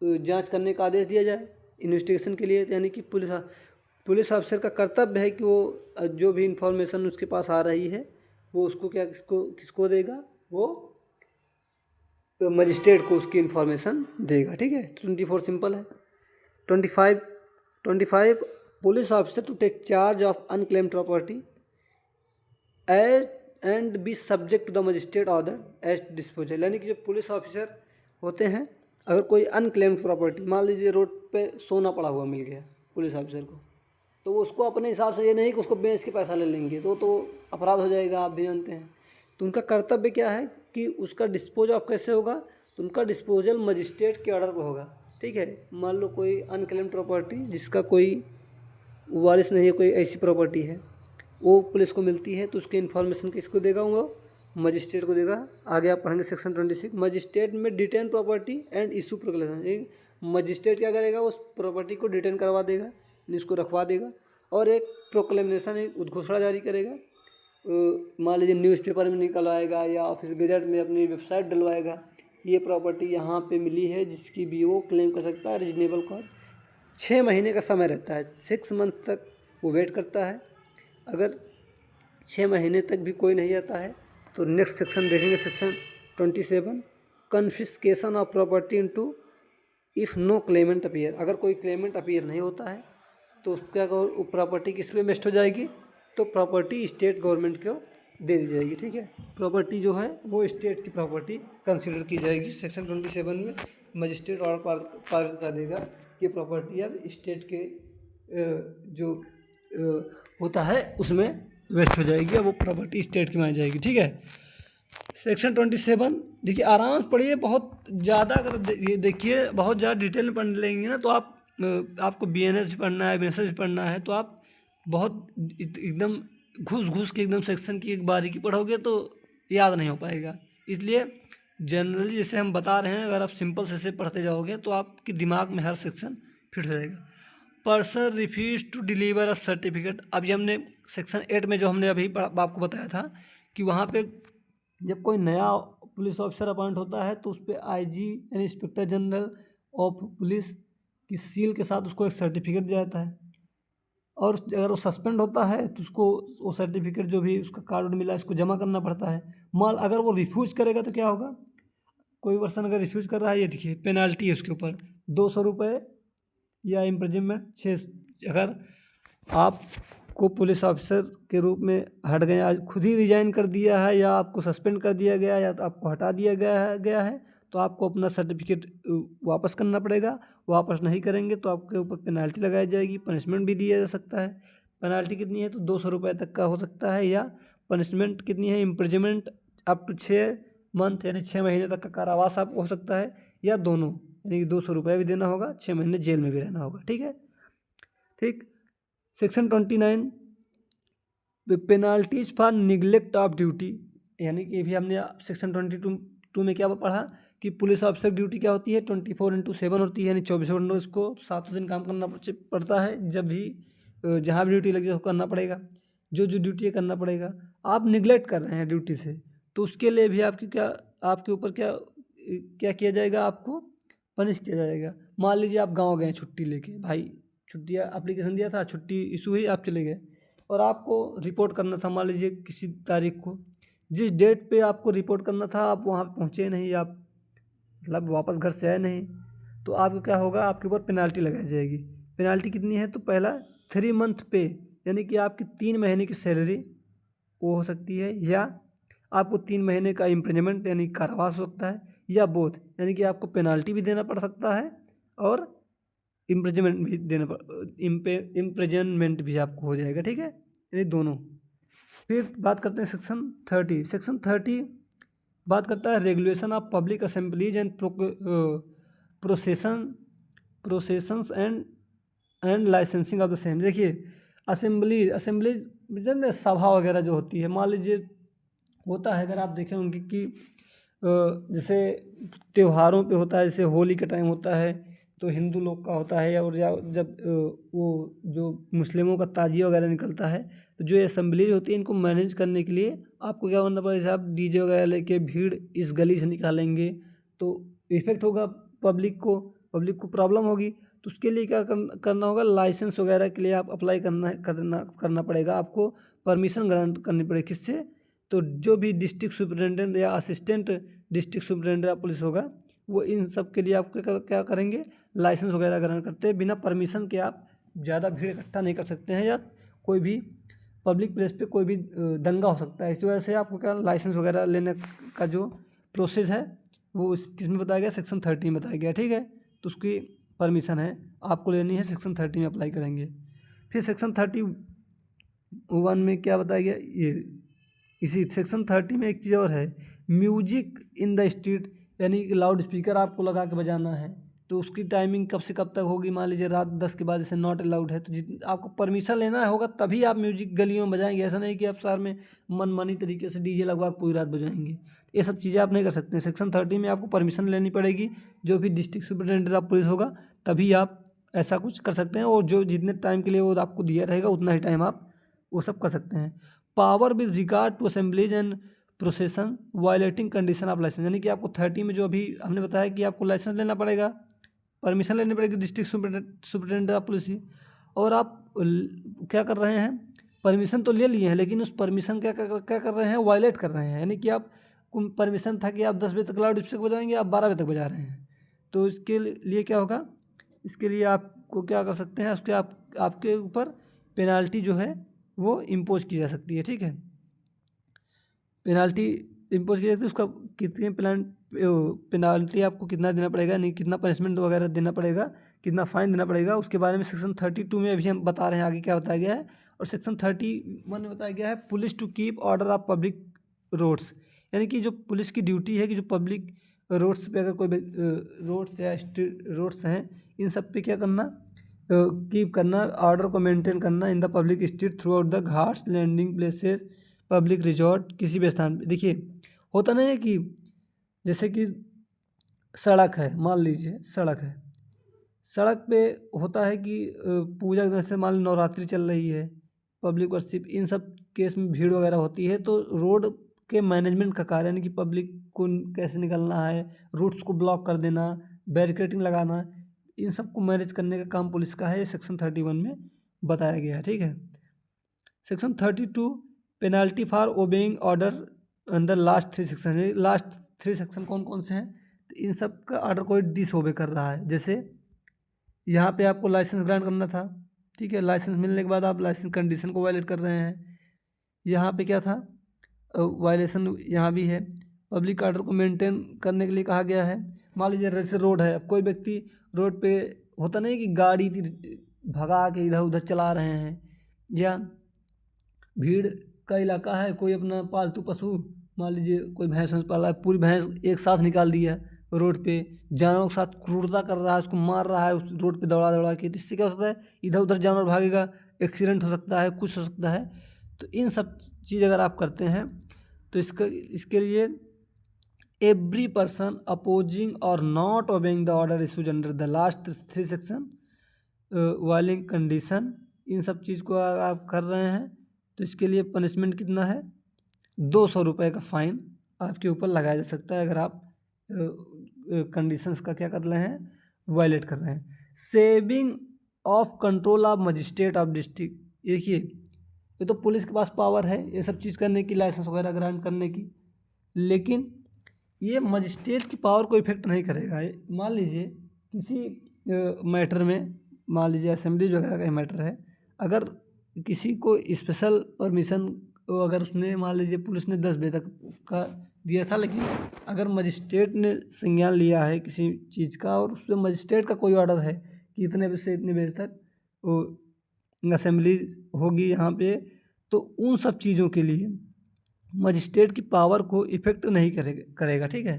जांच करने का आदेश दिया जाए इन्वेस्टिगेशन के लिए। यानी कि पुलिस ऑफिसर का कर्तव्य है कि वो जो भी इंफॉर्मेशन उसके पास आ रही है वो उसको क्या किसको देगा, वो मजिस्ट्रेट को उसकी इन्फॉर्मेशन देगा, ठीक है। 24 सिंपल है। 25 police officer to take charge of unclaimed property as and be subject to the magistrate order as disposal, यानी कि जो पुलिस ऑफिसर होते हैं, अगर कोई अनक्लेम्ड प्रॉपर्टी, मान लीजिए रोड पे सोना पड़ा हुआ मिल गया पुलिस ऑफिसर को, तो वो उसको अपने हिसाब से, ये नहीं कि उसको बेच के पैसा ले लेंगे, तो अपराध हो जाएगा, आप भी जानते हैं। तो उनका कर्तव्य क्या है कि उसका डिस्पोज ऑफ कैसे होगा, तो उनका डिस्पोजल मजिस्ट्रेट के ऑर्डर पर होगा, ठीक है। मान लो कोई अनक्लेम्ड प्रॉपर्टी जिसका कोई वारिस नहीं है, कोई ऐसी प्रॉपर्टी है वो पुलिस को मिलती है, तो उसकी इन्फॉर्मेशन किसको देगा, वो मजिस्ट्रेट को देगा। आगे आप पढ़ेंगे सेक्शन 26, मजिस्ट्रेट में detain property and issue proclamation, magistrate क्या करेगा, उस प्रॉपर्टी को डिटेन करवा देगा, इसको रखवा देगा, और एक प्रोक्लेमेशन, एक उद्घोषणा जारी करेगा। मान लीजिए न्यूज़पेपर में निकलवाएगा या ऑफिस गजट में अपनी वेबसाइट डलवाएगा, ये प्रॉपर्टी यहाँ पे मिली है, जिसकी भी वो क्लेम कर सकता है। रीजनेबल कॉस्ट 6 महीने का समय रहता है, 6 मंथ तक वो वेट करता है। अगर 6 महीने तक भी कोई नहीं आता है तो नेक्स्ट सेक्शन देखेंगे, section 27, confiscation of property into if no claimant appear, अगर कोई क्लेमेंट अपीयर नहीं होता है तो क्या प्रॉपर्टी किस पे वेस्ट हो जाएगी, तो प्रॉपर्टी स्टेट गवर्नमेंट को दे दी जाएगी, ठीक है। प्रॉपर्टी जो है वो स्टेट की प्रॉपर्टी कंसिडर की जाएगी। सेक्शन 27 में मजिस्ट्रेट ऑर्डर पारित कर देगा कि प्रॉपर्टी अब स्टेट के जो होता है उसमें वेस्ट हो जाएगी, अब वो प्रॉपर्टी स्टेट की मानी जाएगी, ठीक है। सेक्शन 27 देखिए आराम से पढ़िए, बहुत ज़्यादा अगर देखिए बहुत ज़्यादा डिटेल में पढ़ लेंगे ना तो आपको BNS भी पढ़ना है, BNSS भी पढ़ना है, तो आप बहुत एकदम घुस के एकदम सेक्शन की एक बारीकी पढ़ोगे तो याद नहीं हो पाएगा। इसलिए जनरली जैसे हम बता रहे हैं, अगर आप सिंपल से पढ़ते जाओगे तो आपके दिमाग में हर सेक्शन फिट हो जाएगा। Person refuse to deliver a certificate. अभी हमने सेक्शन 8 में जो हमने अभी आपको बताया था कि वहाँ पे जब कोई नया पुलिस ऑफिसर अपॉइंट होता है तो उस पर आईजी यानी इंस्पेक्टर जनरल ऑफ पुलिस की सील के साथ उसको एक सर्टिफिकेट दिया जाता है। और अगर वो सस्पेंड होता है तो उसको वो सर्टिफिकेट जो भी उसका कार्ड मिला है उसको जमा करना पड़ता है। मान अगर वो रिफ्यूज़ करेगा तो क्या होगा, कोई पर्सन अगर रिफ्यूज़ कर रहा है, ये देखिए पेनाल्टी है उसके ऊपर 200 रुपये या इम्प्रिजनमेंट 6। अगर आपको पुलिस ऑफिसर के रूप में हट गए, आज खुद ही रिजाइन कर दिया है या आपको सस्पेंड कर दिया गया या तो आपको हटा दिया गया है तो आपको अपना सर्टिफिकेट वापस करना पड़ेगा। वापस नहीं करेंगे तो आपके ऊपर पेनाल्टी लगाई जाएगी, पनिशमेंट भी दिया जा सकता है। पेनाल्टी कितनी है तो 200 रुपये तक का हो सकता है, या पनिशमेंट कितनी है इम्प्रिजनमेंट अप टू 6 मंथ यानी 6 महीने तक का कारावास आपको हो सकता है, या दोनों यानी कि 200 रुपये भी देना होगा, 6 महीने जेल में भी रहना होगा। ठीक है, ठीक। Section 29 penalties for neglect of duty, यानी कि भी हमने सेक्शन 22 में क्या पढ़ा कि पुलिस ऑफिसर ड्यूटी क्या होती है 24/7 होती है, यानी 24 घंटों इसको 7 दिन काम करना पड़ता है। जब भी जहाँ भी ड्यूटी लगी उसको करना पड़ेगा, जो ड्यूटी है करना पड़ेगा। आप निगलेक्ट कर रहे हैं ड्यूटी से तो उसके लिए भी आपके ऊपर क्या क्या किया जाएगा, आपको पनिश किया जाएगा। मान लीजिए आप गाँव गए छुट्टी लेके, भाई छुट्टी एप्लीकेशन दिया था, छुट्टी इशू हुई, आप चले गए और आपको रिपोर्ट करना था मान लीजिए किसी तारीख को, जिस डेट पे आपको रिपोर्ट करना था आप वहाँ पहुँचे नहीं, आप मतलब वापस घर से आए नहीं, तो आपको क्या होगा, आपके ऊपर पेनाल्टी लगाई जाएगी। पेनाल्टी कितनी है तो पहला 3 मंथ पे यानी कि आपकी 3 महीने की सैलरी वो हो सकती है, या आपको 3 महीने का इम्प्रिजनमेंट यानी कारावास हो सकता है, या बोथ यानी कि आपको पेनाल्टी भी देना पड़ सकता है और इम्प्रिजनमेंट भी इम्प्रिजनमेंट भी आपको हो जाएगा। ठीक है, यानी दोनों। फिर बात करते हैं सेक्शन 30 बात करता है regulation of public assemblies and processions and licensing of the same. देखिए असेंबलीज सभा वगैरह जो होती है, मान लीजिए होता है, अगर आप देखें उनकी कि जैसे त्योहारों पे होता है, जैसे होली का टाइम होता है तो हिंदू लोग का होता है, और जब वो जो मुस्लिमों का ताजिया वगैरह निकलता है, तो जो असेंबली होती है इनको मैनेज करने के लिए आपको क्या करना पड़ेगा, आप डीजे वगैरह लेके भीड़ इस गली से निकालेंगे तो इफेक्ट होगा पब्लिक को प्रॉब्लम होगी। तो उसके लिए क्या करना होगा, लाइसेंस वगैरह के लिए आप अप्लाई करना पड़ेगा, आपको परमिशन ग्रांट करनी पड़ेगी। किससे, तो जो भी डिस्ट्रिक्ट सुपरिटेंडेंट या assistant district superintendent of police होगा वो इन सब के लिए आप क्या करेंगे, लाइसेंस वगैरह ग्रहण करते हैं। बिना परमिशन के आप ज़्यादा भीड़ इकट्ठा नहीं कर सकते हैं, या कोई भी पब्लिक प्लेस पे कोई भी दंगा हो सकता है। इस वजह से आपको क्या लाइसेंस वगैरह लेने का जो प्रोसेस है वो किसमें बताया गया, सेक्शन 30 में बताया गया। ठीक है, तो उसकी परमिशन है आपको लेनी है, सेक्शन 30 में अप्लाई करेंगे। फिर सेक्शन 31 में क्या बताया गया, ये इसी सेक्शन 30 में एक चीज़ और है, म्यूजिक इन द स्ट्रीट, यानी कि लाउड स्पीकर आपको लगा के बजाना है। तो उसकी टाइमिंग कब से कब तक होगी, मान लीजिए रात 10 के बाद जैसे नॉट अलाउड है, तो आपको परमिशन लेना होगा तभी आप म्यूजिक गलियों में बजाएंगे। ऐसा नहीं कि आप शहर में मनमानी तरीके से डीजे लगवा के पूरी रात बजाएंगे, ये सब चीज़ें आप नहीं कर सकते। सेक्शन 30 में आपको परमिशन लेनी पड़ेगी, जो भी डिस्ट्रिक्ट सुपरिटेंडेंट ऑफ पुलिस होगा तभी आप ऐसा कुछ कर सकते हैं, और जो जितने टाइम के लिए वो आपको दिया रहेगा उतना ही टाइम आप वो सब कर सकते हैं। Power with regard to assemblies and procession violating condition of licence, यानी कि आपको 30 में जो अभी हमने बताया कि आपको लाइसेंस लेना पड़ेगा, परमिशन लेनी पड़ेगी डिस्ट्रिक्ट सुपरिटेंडेंट ऑफ पुलिस, और आप क्या कर रहे हैं, परमिशन तो ले लिए हैं लेकिन उस परमिशन क्या कर रहे हैं, वायलेट कर रहे हैं। यानी कि आप परमिशन था कि आप 10 बजे तक लाउड स्पीकर बजाएंगे, आप 12 बजे तक बजा रहे हैं, तो इसके लिए क्या होगा, इसके लिए आपको क्या कर सकते हैं, उसके आपके ऊपर पेनाल्टी जो है वो इम्पोज की जा सकती है। ठीक है, पेनाल्टी इम्पोज की जाती है, उसका कितनी पेनाल्टी आपको कितना देना पड़ेगा, नहीं कितना पनिशमेंट वगैरह देना पड़ेगा, कितना फाइन देना पड़ेगा, उसके बारे में सेक्शन 32 में अभी हम बता रहे हैं आगे क्या बताया गया है। और सेक्शन 31 में बताया गया है police to keep order of public roads, यानी कि जो पुलिस की ड्यूटी है कि जो पब्लिक रोड्स पे अगर कोई रोड्स या स्ट्रीट रोड्स हैं इन सब पे क्या करना, कीप करना, ऑर्डर को मेंटेन करना in the public street throughout the ghats landing places public resort, किसी भी स्थान पे। देखिए होता नहीं है कि जैसे कि सड़क है, मान लीजिए सड़क पे होता है कि पूजा जैसे मान लो नवरात्रि चल रही है, पब्लिक वर्शिप, इन सब केस में भीड़ वगैरह होती है, तो रोड के मैनेजमेंट का कार्य यानी कि पब्लिक को कैसे निकलना है, रूट्स को ब्लॉक कर देना, बैरिकेडिंग लगाना, इन सब को मैनेज करने का काम पुलिस का है। ये सेक्शन 31 में बताया गया है। ठीक है। Section 32 penalty for obeying order under last 3 section है। लास्ट 3 सेक्शन कौन कौन से हैं? तो इन सब का ऑर्डर कोई डिसओबे कर रहा है, जैसे यहाँ पे आपको लाइसेंस ग्रांट करना था, ठीक है, लाइसेंस मिलने के बाद आप लाइसेंस कंडीशन को वायलेट कर रहे हैं। यहाँ पे क्या था, वायलेशन यहाँ भी है। पब्लिक ऑर्डर को मेंटेन करने के लिए कहा गया है। मान लीजिए जैसे रोड है, अब कोई व्यक्ति रोड पे होता नहीं कि गाड़ी भगा के इधर उधर चला रहे हैं, या भीड़ का इलाका है, कोई अपना पालतू पशु, मान लीजिए कोई भैंस वैंस पाला है, पूरी भैंस एक साथ निकाल दिया रोड पे, जानवरों के साथ क्रूरता कर रहा है, उसको मार रहा है उस रोड पे दौड़ा दौड़ा के, तो इससे क्या हो सकता है, इधर उधर जानवर भागेगा, एक्सीडेंट हो सकता है, कुछ हो सकता है। तो इन सब चीज़ अगर आप करते हैं तो इसके लिए every person opposing or not obeying the order issues under the last 3 section violating condition, इन सब चीज़ को अगर आप कर रहे हैं तो इसके लिए पनिशमेंट कितना है, 200 रुपये का फाइन आपके ऊपर लगाया जा सकता है अगर आप कंडीशंस का क्या कर रहे हैं, वायलेट कर रहे हैं। Saving of control of magistrate of district, देखिए ये तो पुलिस के पास पावर है ये सब चीज़ करने की, लाइसेंस वगैरह ग्रांट करने की, लेकिन ये मजिस्ट्रेट की पावर को इफेक्ट नहीं करेगा। मान लीजिए किसी मैटर में, मान लीजिए असेंबली वगैरह का मैटर है, अगर किसी को स्पेशल परमिशन अगर उसने, मान लीजिए पुलिस ने 10 बजे तक का दिया था, लेकिन अगर मजिस्ट्रेट ने संज्ञान लिया है किसी चीज़ का और उस पर मजिस्ट्रेट का कोई ऑर्डर है कि इतने बजे से इतने बजे तक वो असेंबली होगी यहाँ पे, तो उन सब चीज़ों के लिए मजिस्ट्रेट की पावर को इफेक्ट नहीं करेगा। ठीक है,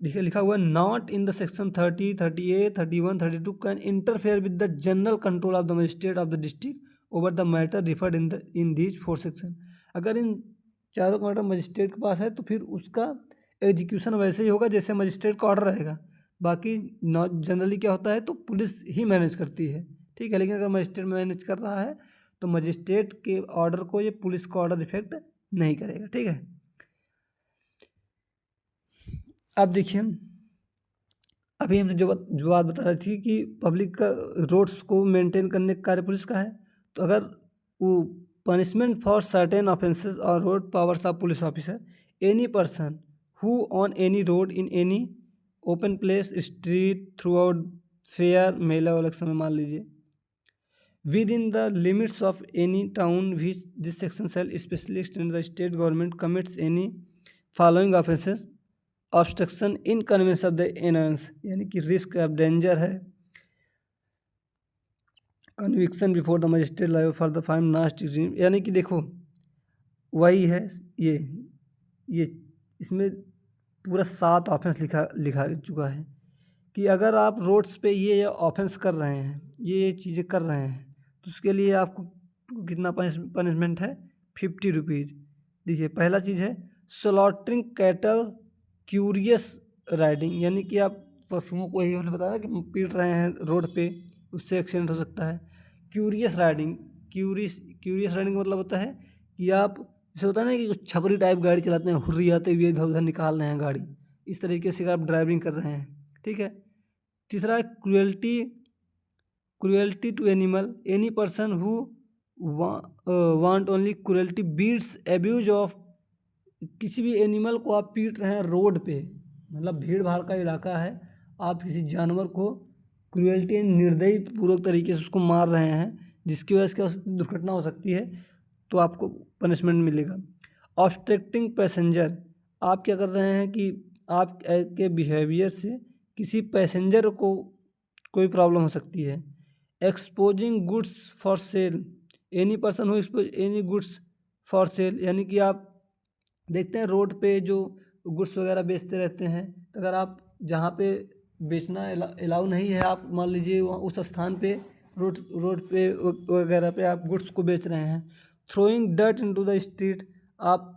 देखिए लिखा हुआ है not in the section 30, 38, 31, 32 can interfere with the general control of the magistrate of the district over the matter referred in these 4 section. अगर इन चारों का मैटर मजिस्ट्रेट के पास है तो फिर उसका एग्जीक्यूशन वैसे ही होगा जैसे मजिस्ट्रेट का ऑर्डर रहेगा। बाकी जनरली क्या होता है तो पुलिस ही मैनेज करती है। ठीक है, लेकिन अगर मजिस्ट्रेट मैनेज कर रहा है तो मजिस्ट्रेट के ऑर्डर को ये पुलिस का ऑर्डर इफेक्ट नहीं करेगा। ठीक है, अब देखिए अभी हमने जो बात बता रही थी कि पब्लिक का रोड्स को मेंटेन करने का कार्य पुलिस का है, तो अगर वो punishment for certain offences or road powers of police officer any person who on any road in any open place street throughout fair मेला वाला समय मान लीजिए within the limits of any town which this section shall specially extend the state government commits any following offences obstruction inconvenience of the annoyance, यानी कि risk of danger है, conviction before the magistrate live for the fine नास्ट, यानी कि देखो वही है ये इसमें पूरा 7 ऑफेंस लिखा चुका है कि अगर आप रोड्स पे ये ऑफेंस कर रहे हैं, ये चीज़ें कर रहे हैं, तो उसके लिए आपको कितना पनिशमेंट है, 50 रुपीज़। देखिए पहला चीज़ है स्लॉटरिंग कैटल क्यूरियस राइडिंग, यानी कि आप पशुओं को, ही हमने बताया कि पीट रहे हैं रोड पे, उससे एक्सीडेंट हो सकता है। क्यूरियस राइडिंग, क्यूरियस राइडिंग का मतलब होता है कि आप जैसे होता है ना कि कुछ छपरी टाइप गाड़ी चलाते हैं, हुर्री आते हुए इधर उधर निकाल रहे हैं गाड़ी, इस तरीके से आप ड्राइविंग कर रहे हैं। ठीक है, तीसरा है cruelty to animal, any person who wantonly cruelty beats abuse of, किसी भी एनिमल को आप पीट रहे हैं रोड पे, मतलब भीड़ भाड़ का इलाका है, आप किसी जानवर को क्रुएल्टी निर्दयी पूर्वक तरीके से उसको मार रहे हैं जिसकी वजह से क्या दुर्घटना हो सकती है, तो आपको पनिशमेंट मिलेगा। ऑब्स्ट्रक्टिंग पैसेंजर, आप क्या कर रहे हैं कि आप के बिहेवियर से किसी पैसेंजर को कोई प्रॉब्लम हो सकती है। Exposing goods for sale, any person who expose any goods for sale, यानी कि आप देखते हैं रोड पे जो गुड्स वगैरह बेचते रहते हैं, तो अगर आप जहाँ पे बेचना अलाउ नहीं है, आप मान लीजिए वहाँ उस स्थान पे रोड पे वगैरह पे आप गुड्स को बेच रहे हैं। Throwing dirt into the street, आप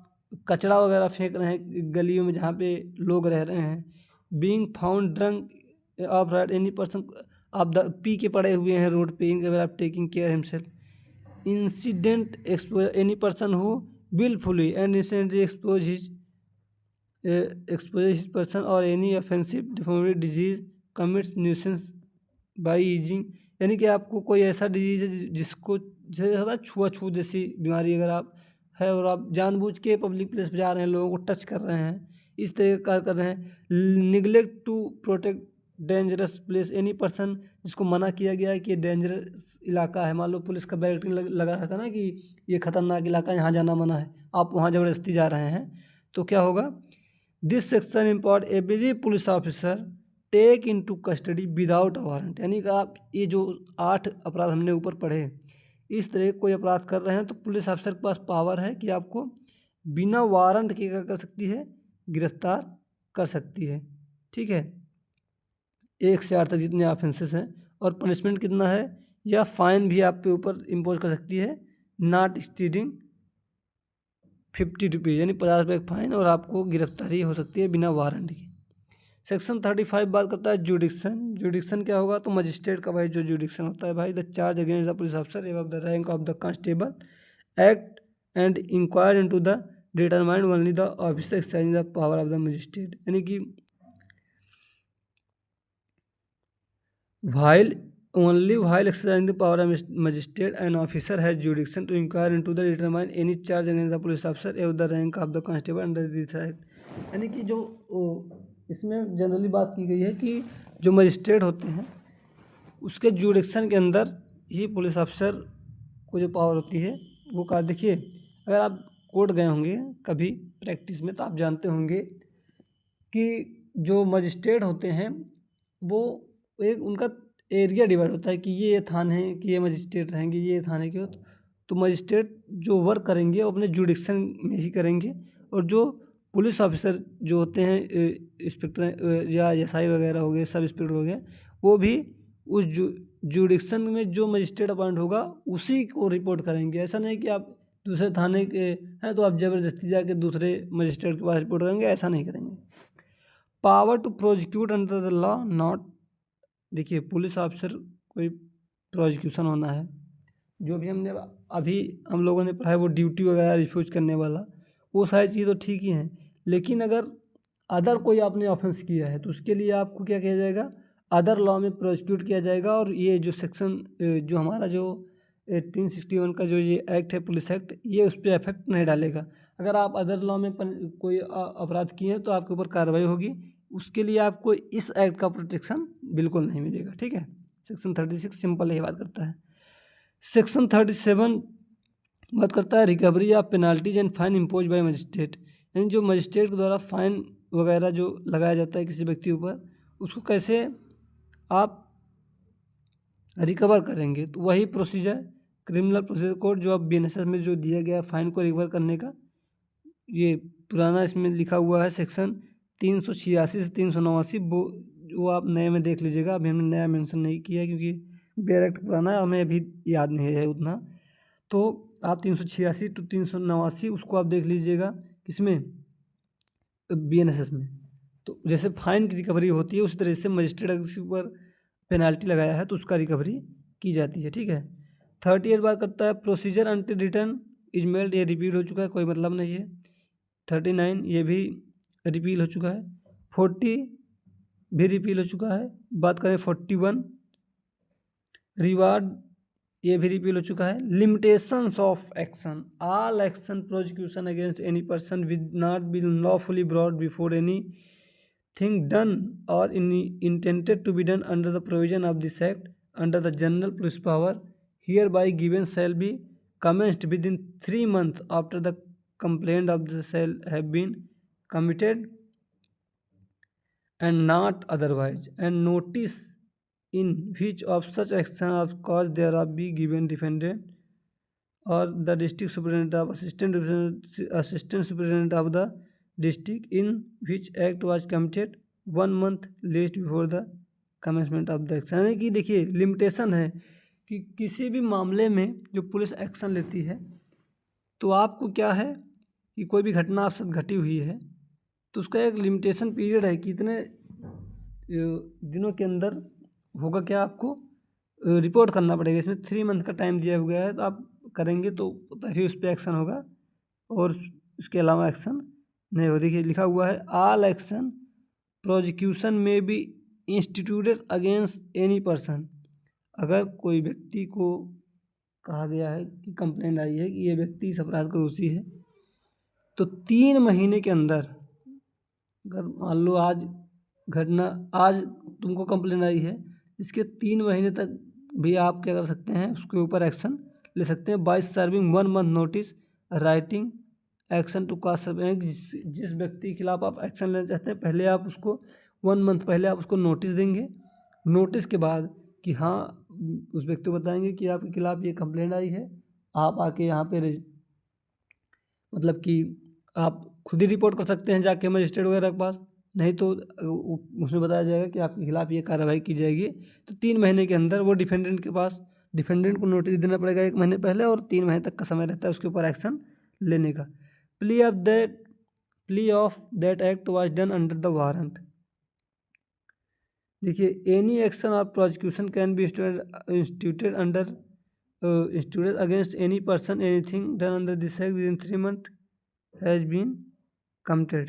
कचरा वगैरह फेंक रहे हैं गलियों में जहाँ पे लोग रह रहे हैं। Being found drunk of ride, any person, आप पी के पड़े हुए हैं रोड पे, इनके आप taking care himself. Incident expose any person who willfully and innocently exposes his person or any offensive deformity disease commits nuisance by using, यानी कि आपको कोई ऐसा डिजीज है जिसको जैसे ज़्यादा छुआछूत जैसी बीमारी अगर आप है और आप जानबूझ के पब्लिक प्लेस पे जा रहे हैं, लोगों को टच कर रहे हैं, इस तरह का कर रहे हैं। Neglect to protect dangerous place any person, जिसको मना किया गया है कि ये डेंजरस इलाका है, मान लो पुलिस का बैरिकेड लगा रहता ना कि ये खतरनाक इलाका है, यहाँ जाना मना है, आप वहाँ ज़बरदस्ती जा रहे हैं, तो क्या होगा, this section import every police officer take into custody without warrant, यानी कि आप ये जो 8 अपराध हमने ऊपर पढ़े, इस तरह कोई अपराध कर रहे हैं तो पुलिस ऑफिसर के पास पावर है कि आपको बिना वारंट के क्या कर सकती है, गिरफ्तार कर सकती है। ठीक है, 1 से 8 तक जितने ऑफेंसेस हैं, और पनिशमेंट कितना है, या फाइन भी आप पे ऊपर इम्पोज कर सकती है, नॉट एक्सीडिंग 50 रुपीज़, यानी 50 रुपये का फाइन, और आपको गिरफ्तारी हो सकती है बिना वारंट की। सेक्शन 35 बात करता है जुडिक्शन। जुडिक्शन क्या होगा, तो मजिस्ट्रेट का भाई जो जुडिक्शन होता है भाई, the charge against the police officer above the rank of the constable act and inquire into the determined only the officer exercising the power of the magistrate, यानी कि while exercising the power of magistrate, an officer has jurisdiction to inquire into the determine any charge against the police officer of the rank of the constable under this act, यानी कि जो इसमें generally बात की गई है कि जो मजिस्ट्रेट होते हैं उसके जुरिडिक्शन के अंदर ही पुलिस अफसर को जो पावर होती है वो कार। देखिए, अगर आप कोर्ट गए होंगे कभी प्रैक्टिस में तो आप जानते होंगे कि जो मजिस्ट्रेट होते हैं वो एक उनका एरिया डिवाइड होता है कि ये थाने हैं, कि ये मजिस्ट्रेट रहेंगे, ये थाने के हो, तो मजिस्ट्रेट जो वर्क करेंगे वो अपने जुडिक्शन में ही करेंगे, और जो पुलिस ऑफिसर जो होते हैं इंस्पेक्टर या एसआई वगैरह हो गए, सब इंस्पेक्टर हो गए, वो भी उस जुडिक्शन में जो मजिस्ट्रेट अपॉइंट होगा उसी को रिपोर्ट करेंगे। ऐसा नहीं कि आप दूसरे थाने के हैं तो आप ज़बरदस्ती जाके दूसरे मजिस्ट्रेट के पास रिपोर्ट करेंगे, ऐसा नहीं करेंगे। Power to prosecute under the law not, देखिए पुलिस ऑफिसर कोई प्रोसिक्यूशन होना है, जो भी हमने अभी हम लोगों ने पढ़ा है वो ड्यूटी वगैरह रिफ्यूज करने वाला, वो सारी चीज़ तो ठीक ही हैं, लेकिन अगर अदर कोई आपने ऑफेंस किया है तो उसके लिए आपको क्या किया जाएगा, अदर लॉ में प्रोसिक्यूट किया जाएगा। और ये जो सेक्शन जो हमारा जो 1861 का जो ये एक्ट है पुलिस एक्ट, ये उस पर इफेक्ट नहीं डालेगा। अगर आप अदर लॉ में कोई अपराध किए हैं तो आपके ऊपर कार्रवाई होगी, उसके लिए आपको इस एक्ट का प्रोटेक्शन बिल्कुल नहीं मिलेगा। ठीक है, सेक्शन 36 सिंपल यही बात करता है। सेक्शन 37 बात करता है recovery of penalties and fine impose by magistrate, यानी जो मजिस्ट्रेट के द्वारा फाइन वगैरह जो लगाया जाता है किसी व्यक्ति के ऊपर, उसको कैसे आप रिकवर करेंगे, तो वही प्रोसीजर क्रिमिनल प्रोसीजर कोड जो अब BNSS में जो दिया गया है फाइन को रिकवर करने का, ये पुराना इसमें लिखा हुआ है सेक्शन 386 से 389, वो आप नए में देख लीजिएगा, अभी हमने नया मेंशन नहीं किया क्योंकि डायरेक्ट पुराना है, हमें अभी याद नहीं है उतना, तो आप 386 to 389 उसको आप देख लीजिएगा किसमें, BNSS में। तो जैसे फाइन की रिकवरी होती है उसी तरह से मजिस्ट्रेट अगर किसी पर पेनाल्टी लगाया है तो उसका रिकवरी की जाती है। ठीक है, 38 बार करता है procedure until return is meld, ये रिपीट हो चुका है, कोई मतलब नहीं है। 39 ये भी रिपील हो चुका है। 40 भी रिपील हो चुका है। बात करें 41 रिवार्ड, ये भी रिपील हो चुका है। Limitations of action, all action prosecution against any person will not be lawfully brought before anything done or intended to be done under the provision of this act under the general police power hereby given shall be commenced within 3 months after the complaint of the shall have been committed and not otherwise, and notice in which of such action of cause thereof be given defendant or the district superintendent of assistant superintendent of the district in which act was committed 1 month least before the commencement of the action। यानी कि देखिए limitation है कि किसी भी मामले में जो पुलिस एक्शन लेती है तो आपको क्या है कि कोई भी घटना आपसे घटी हुई है तो उसका एक लिमिटेशन पीरियड है कि इतने दिनों के अंदर होगा क्या, आपको रिपोर्ट करना पड़ेगा। इसमें 3 मंथ का टाइम दिया हुआ है, तो आप करेंगे तो तभी उस पर एक्शन होगा, और उसके अलावा एक्शन नहीं हो। देखिए लिखा हुआ है, ऑल एक्शन प्रोजिक्यूशन में B instituted against any person. अगर कोई व्यक्ति को कहा गया है कि कंप्लेंट आई है कि ये व्यक्ति इस अपराध का दोषी है, तो 3 महीने के अंदर, अगर मान लो आज तुमको कंप्लेंट आई है, इसके 3 महीने तक भी आप क्या कर सकते हैं, उसके ऊपर एक्शन ले सकते हैं। By serving 1 month notice writing action to cast जिस व्यक्ति के खिलाफ आप एक्शन लेना चाहते हैं, पहले आप उसको 1 मंथ पहले आप उसको नोटिस देंगे। नोटिस के बाद कि हाँ, उस व्यक्ति को बताएंगे कि आपके खिलाफ ये कंप्लेंट आई है, आप आके यहाँ पे मतलब कि आप खुद ही रिपोर्ट कर सकते हैं जाके मजिस्ट्रेट वगैरह के पास, नहीं तो उसमें बताया जाएगा कि आपके खिलाफ ये कार्रवाई की जाएगी। तो 3 महीने के अंदर वो डिफेंडेंट को नोटिस देना पड़ेगा 1 महीने पहले, और 3 महीने तक का समय रहता है उसके ऊपर एक्शन लेने का। Plea of that act was done under the warrant. देखिए, एनी एक्शन और prosecution can be instituted against any person anything done under this act within 3 month has been committed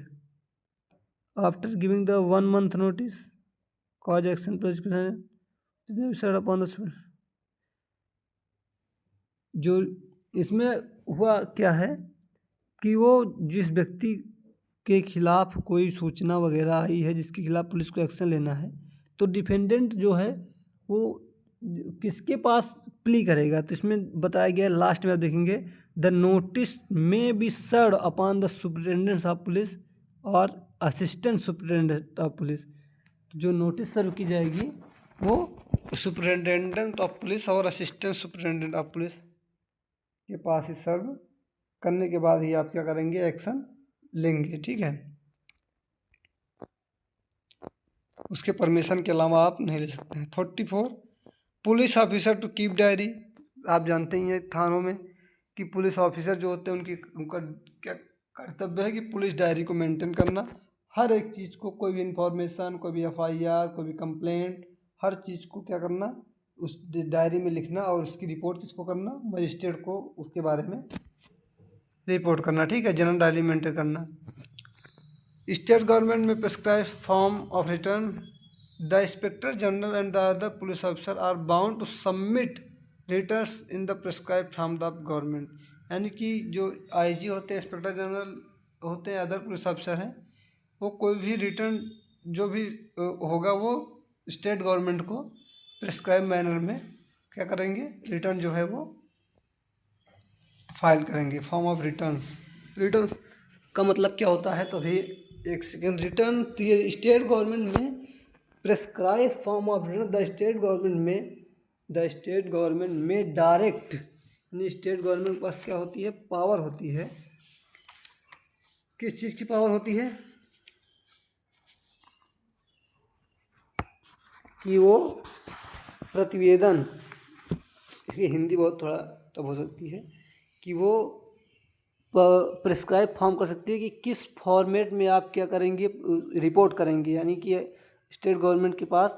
after giving the 1 month notice cause action prosecution served upon the। जो इसमें हुआ क्या है कि वो जिस व्यक्ति के खिलाफ कोई सूचना वगैरह आई है, जिसके खिलाफ पुलिस को एक्शन लेना है, तो डिफेंडेंट जो है वो किसके पास प्ली करेगा। तो इसमें बताया गया है, लास्ट में आप देखेंगे, द नोटिस में be served upon the superintendent of police और असिस्टेंट सुपरिटेंडेंट ऑफ पुलिस। जो नोटिस सर्व की जाएगी वो सुपरिटेंडेंट ऑफ पुलिस और असिस्टेंट सुपरिटेंडेंट ऑफ पुलिस के पास ही सर्व करने के बाद ही आप क्या करेंगे, एक्शन लेंगे। ठीक है, उसके परमिशन के अलावा आप नहीं ले सकते हैं। 44 police officer to keep diary. आप जानते ही हैं थानों में कि पुलिस ऑफिसर जो होते हैं उनका क्या कर्तव्य है कि पुलिस डायरी को मेंटेन करना। हर एक चीज़ को, कोई भी इंफॉर्मेशन, कोई भी FIR, कोई भी कंप्लेंट, हर चीज़ को क्या करना, उस डायरी में लिखना, और उसकी रिपोर्ट किसको करना, मजिस्ट्रेट को उसके बारे में रिपोर्ट करना। ठीक है, जनरल डायरी मेंटेन करना। स्टेट गवर्नमेंट में prescribe form of return the inspector general and the other police officer are bound to submit returns in the prescribe from the government. यानी कि जो IG होते हैं, इंस्पेक्टर जनरल होते हैं, other police officer हैं, वो कोई भी रिटर्न जो भी होगा वो स्टेट गवर्नमेंट को प्रिस्क्राइब मैनर में क्या करेंगे, रिटर्न जो है वो फाइल करेंगे। फॉर्म ऑफ रिटर्न्स का मतलब क्या होता है, तो भी एक सेकेंड। रिटर्न स्टेट गवर्नमेंट में prescribe form of return the state government में डायरेक्ट, यानी स्टेट गवर्नमेंट के पास क्या होती है, पावर होती है। किस चीज़ की पावर होती है, कि वो प्रतिवेदन, ये हिंदी बहुत थोड़ा तब हो सकती है, कि वो प्रिस्क्राइब फॉर्म कर सकती है कि किस फॉर्मेट में आप क्या करेंगे, रिपोर्ट करेंगे। यानी कि स्टेट गवर्नमेंट के पास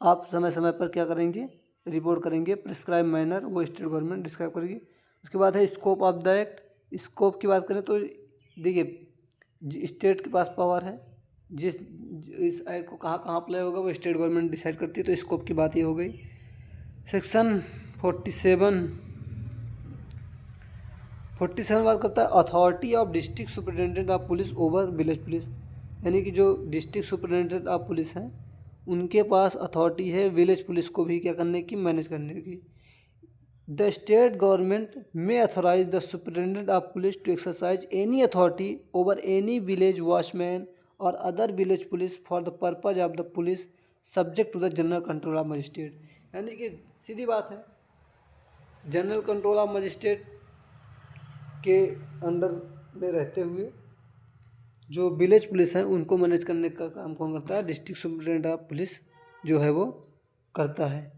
आप समय समय पर क्या करेंगे, रिपोर्ट करेंगे। प्रिस्क्राइब मैनर वो स्टेट गवर्नमेंट डिस्क्राइब करेगी। उसके बाद है scope of the act. Scope की बात करें तो देखिए, स्टेट के पास पावर है, इस एक्ट को कहाँ कहाँ अप्लाई होगा वो स्टेट गवर्नमेंट डिसाइड करती है। तो स्कोप की बात ये हो गई। सेक्शन 47 बात करता है authority of district superintendent of police over village police. यानी कि जो डिस्ट्रिक्ट सुपरिटेंडेंट ऑफ पुलिस हैं उनके पास अथॉरिटी है विलेज पुलिस को भी क्या करने की, मैनेज करने की। द स्टेट गवर्नमेंट में authorize the superintendent of police to exercise any authority over any village watchman और other village police for the purpose of the police subject to the general control of magistrate. यानी कि सीधी बात है, general control of magistrate के under में रहते हुए जो विलेज पुलिस है उनको मैनेज करने का काम कौन करता है, डिस्ट्रिक्ट सुपरिटेंडेंट ऑफ पुलिस जो है वो करता है।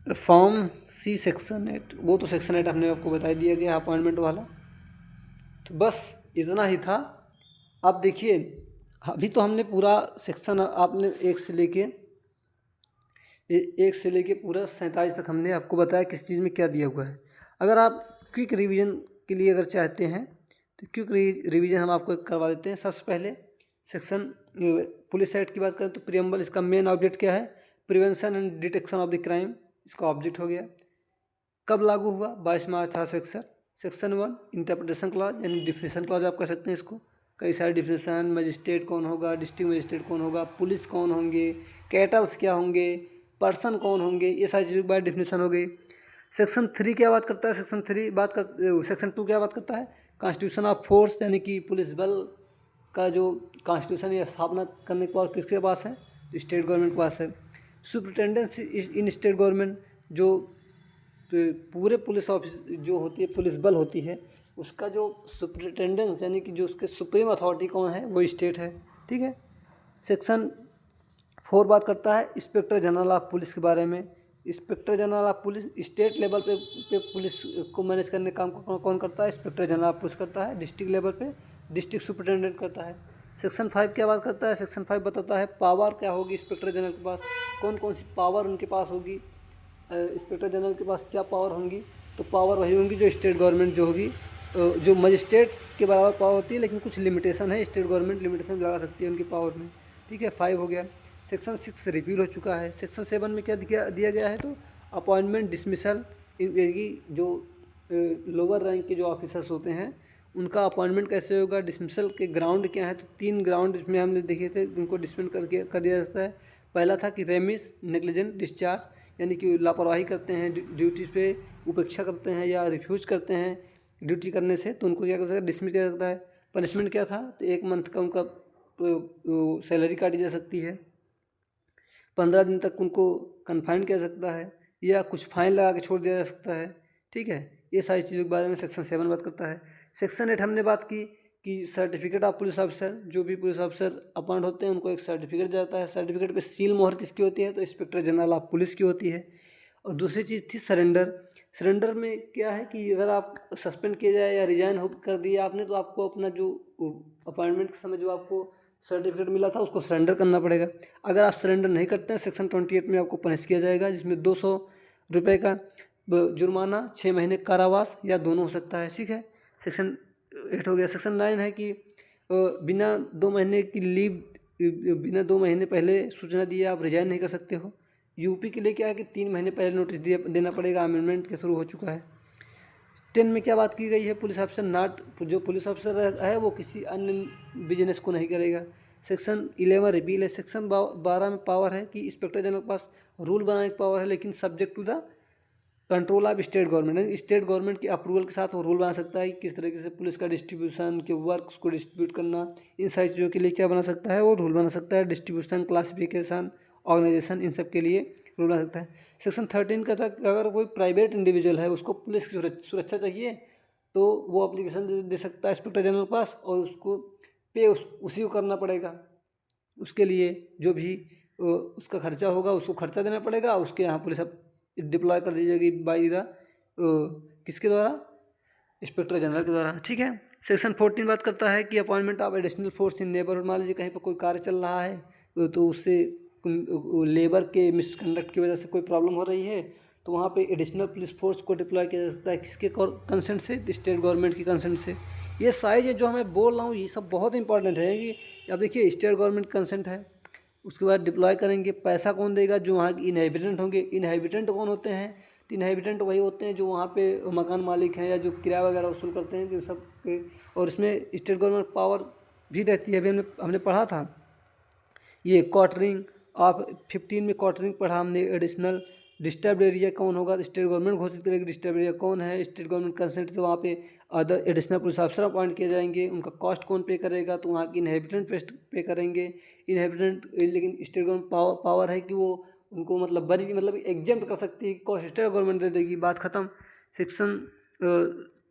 फॉर्म C सेक्शन 8, वो तो सेक्शन 8 हमने आपको बता दिया गया अपॉइंटमेंट वाला। तो बस इतना ही था। अब देखिए, अभी तो हमने पूरा सेक्शन आपने एक से लेके पूरा 47 तक हमने आपको बताया किस चीज़ में क्या दिया हुआ है। अगर आप क्विक रिवीजन के लिए अगर चाहते हैं तो क्विक रिवीजन हम आपको करवा देते हैं। सबसे पहले सेक्शन पुलिस एक्ट की बात करें तो प्रियम्बल, इसका मेन ऑब्जेक्ट क्या है? Prevention and detection of the crime, इसका ऑब्जेक्ट हो गया। कब लागू हुआ? 22 मार्च 1861। सेक्शन 1 इंटरप्रिटेशन क्लॉज यानी डिफिनेशन क्लॉज आप कह सकते हैं इसको। कई सारे डिफिनेशन, मजिस्ट्रेट कौन होगा, डिस्ट्रिक्ट मजिस्ट्रेट कौन होगा, पुलिस कौन होंगे, कैटल्स क्या होंगे, पर्सन कौन होंगे, ये सारी चीज़ों के बाद डिफिनेशन हो गई। सेक्शन 3 क्या बात करता है? सेक्शन 2 क्या बात करता है? कॉन्स्टिट्यूशन ऑफ फोर्स, यानी कि पुलिस बल का जो कॉन्स्टिट्यूशन या स्थापना करने के बाद किसके पास है? स्टेट गवर्नमेंट के पास है। सुपरिटेंडेंस इन स्टेट गवर्नमेंट, जो पूरे पुलिस ऑफिस जो होती है, पुलिस बल होती है, उसका जो सुपरिटेंडेंस यानी कि जो उसके सुप्रीम अथॉरिटी कौन है? वो स्टेट है। ठीक है। सेक्शन 4 बात करता है इंस्पेक्टर जनरल ऑफ पुलिस के बारे में। Inspector general of police state level पे पुलिस को मैनेज करने का काम कौन करता है? इंस्पेक्टर जनरल ऑफ पुलिस करता है। डिस्ट्रिक्ट लेवल पे डिस्ट्रिक्ट सुपरिटेंडेंट करता है। सेक्शन 5 क्या बात करता है? सेक्शन 5 बताता है पावर क्या होगी इंस्पेक्टर जनरल के पास, कौन कौन सी पावर उनके पास होगी। इंस्पेक्टर जनरल के पास क्या पावर होंगी? तो पावर वही होंगी जो स्टेट गवर्नमेंट जो होगी, जो मजिस्ट्रेट के बराबर पावर होती है, लेकिन कुछ लिमिटेशन है, स्टेट गवर्नमेंट लिमिटेशन लगा सकती है उनकी पावर में। ठीक है, 5 हो गया। सेक्शन 6 रिपील हो चुका है। सेक्शन 7 में क्या दिया गया है? तो अपॉइंटमेंट डिसमिसल, जो लोअर रैंक के जो ऑफिसर्स होते हैं उनका अपॉइंटमेंट कैसे होगा, डिसमिसल के ग्राउंड क्या है? तो 3 ग्राउंड इसमें हमने देखे थे, उनको डिसमिस कर दिया जाता है। पहला था कि रेमिस, नेग्लिजेंट डिस्चार्ज, यानी कि लापरवाही करते हैं, ड्यूटी पे उपेक्षा करते हैं या रिफ्यूज करते हैं ड्यूटी करने से, तो उनको क्या कर सकता है? डिसमिस किया जा सकता है। पनिशमेंट क्या था? तो 1 मंथ का उनका सैलरी काटी जा सकती है, 15 दिन तक उनको कन्फाइन किया जा सकता है, या कुछ फाइन लगा के छोड़ दिया जा सकता है। ठीक है, ये सारी चीज़ों के बारे में सेक्शन 7 बात करता है। सेक्शन 8 हमने बात की कि सर्टिफिकेट ऑफ पुलिस ऑफिसर, जो भी पुलिस ऑफिसर अपॉइंट होते हैं उनको एक सर्टिफिकेट दिया जाता है। सर्टिफिकेट पे सील मोहर किसकी होती है? तो इंस्पेक्टर जनरल ऑफ पुलिस की होती है। और दूसरी चीज़ थी सरेंडर। सरेंडर में क्या है कि अगर आप सस्पेंड किया जाए या रिजाइन हो कर दिया आपने, तो आपको अपना जो अपॉइंटमेंट के समय जो आपको सर्टिफिकेट मिला था उसको सरेंडर करना पड़ेगा। अगर आप सरेंडर नहीं करते हैं, सेक्शन 28 में आपको पनिश किया जाएगा, जिसमें 200 रुपये का जुर्माना, 6 महीने कारावास या दोनों हो सकता है। ठीक है, सेक्शन 8 हो गया। सेक्शन 9 है कि बिना 2 महीने की लीव, बिना 2 महीने पहले सूचना दिए आप रिजाइन नहीं कर सकते हो। यूपी के लिए क्या है कि 3 महीने पहले नोटिस देना पड़ेगा, अमेंडमेंट के थ्रू हो चुका है। 10 में क्या बात की गई है? पुलिस ऑफिसर नॉट, जो पुलिस ऑफिसर है वो किसी अन्य बिजनेस को नहीं करेगा। सेक्शन 11 रिपील है। सेक्शन 12 में पावर है कि इंस्पेक्टर जनरल के पास रूल बनाने की पावर है, लेकिन subject to the control of state government. State government की अप्रूवल के साथ वो रूल बना सकता है कि किस तरीके से पुलिस का डिस्ट्रीब्यूशन के वर्क्स को डिस्ट्रीब्यूट करना, इन सारी चीज़ों के लिए क्या बना सकता है? वो रूल बना सकता है। डिस्ट्रीब्यूशन, क्लासिफिकेशन, ऑर्गेनाइजेशन, इन सब के लिए रूल बना सकता है। सेक्शन 13 का था कि अगर कोई प्राइवेट इंडिविजुअल है, उसको पुलिस की सुरक्षा चाहिए, तो वो अप्लीकेशन दे सकता है इंस्पेक्टर जनरल के पास, और उसको पे उसी को करना पड़ेगा। उसके लिए जो भी उसका खर्चा होगा उसको खर्चा देना पड़ेगा। उसके यहाँ पुलिस अब डिप्लॉय कर दी जाएगी बाई द किसके द्वारा? इंस्पेक्टर जनरल के द्वारा। ठीक है। सेक्शन 14 बात करता है कि appointment of additional force in neighbourhood. मान लीजिए कहीं पर कोई कार्य चल रहा है तो उससे लेबर के मिसकंडक्ट की वजह से कोई प्रॉब्लम हो रही है, तो वहाँ पे एडिशनल पुलिस फोर्स को डिप्लॉय किया जा सकता है। किसके कंसेंट से? स्टेट गवर्नमेंट की कंसेंट से। ये सारी चीज़ जो मैं बोल रहा हूँ ये सब बहुत इंपॉर्टेंट है कि अब देखिए स्टेट गवर्नमेंट कंसेंट है, उसके बाद डिप्लॉय करेंगे। पैसा कौन देगा? जो वहाँ के इनहेबिटेंट होंगे। इनहेबिटेंट कौन होते हैं? तो इनहेबिटेंट वही होते हैं जो वहाँ पे मकान मालिक हैं या जो किराया वगैरह वसूल करते हैं, जो सब के। और इसमें स्टेट गवर्नमेंट पावर भी रहती है। अभी हमने पढ़ा था ये क्वार्टरिंग ऑफ 15 में क्वार्टरिंग पढ़ा हमने। एडिशनल डिस्टर्ब एरिया कौन होगा? डिस्ट्रिक्ट गवर्नमेंट घोषित करेगी डिस्टर्ब एरिया कौन है। स्टेट गवर्नमेंट कंसेंट से वहाँ पे other additional police officer appoint किए जाएंगे। उनका कॉस्ट कौन पे करेगा? तो वहाँ के इनहेबिटेंट पे करेंगे। इनहेबिटेंट, लेकिन स्टेट गवर्नमेंट पावर है कि वो उनको मतलब बरी मतलब एग्जेम्प्ट कर सकती है कि कॉस्ट स्टेट गवर्नमेंट दे देगी, बात खत्म। सेक्शन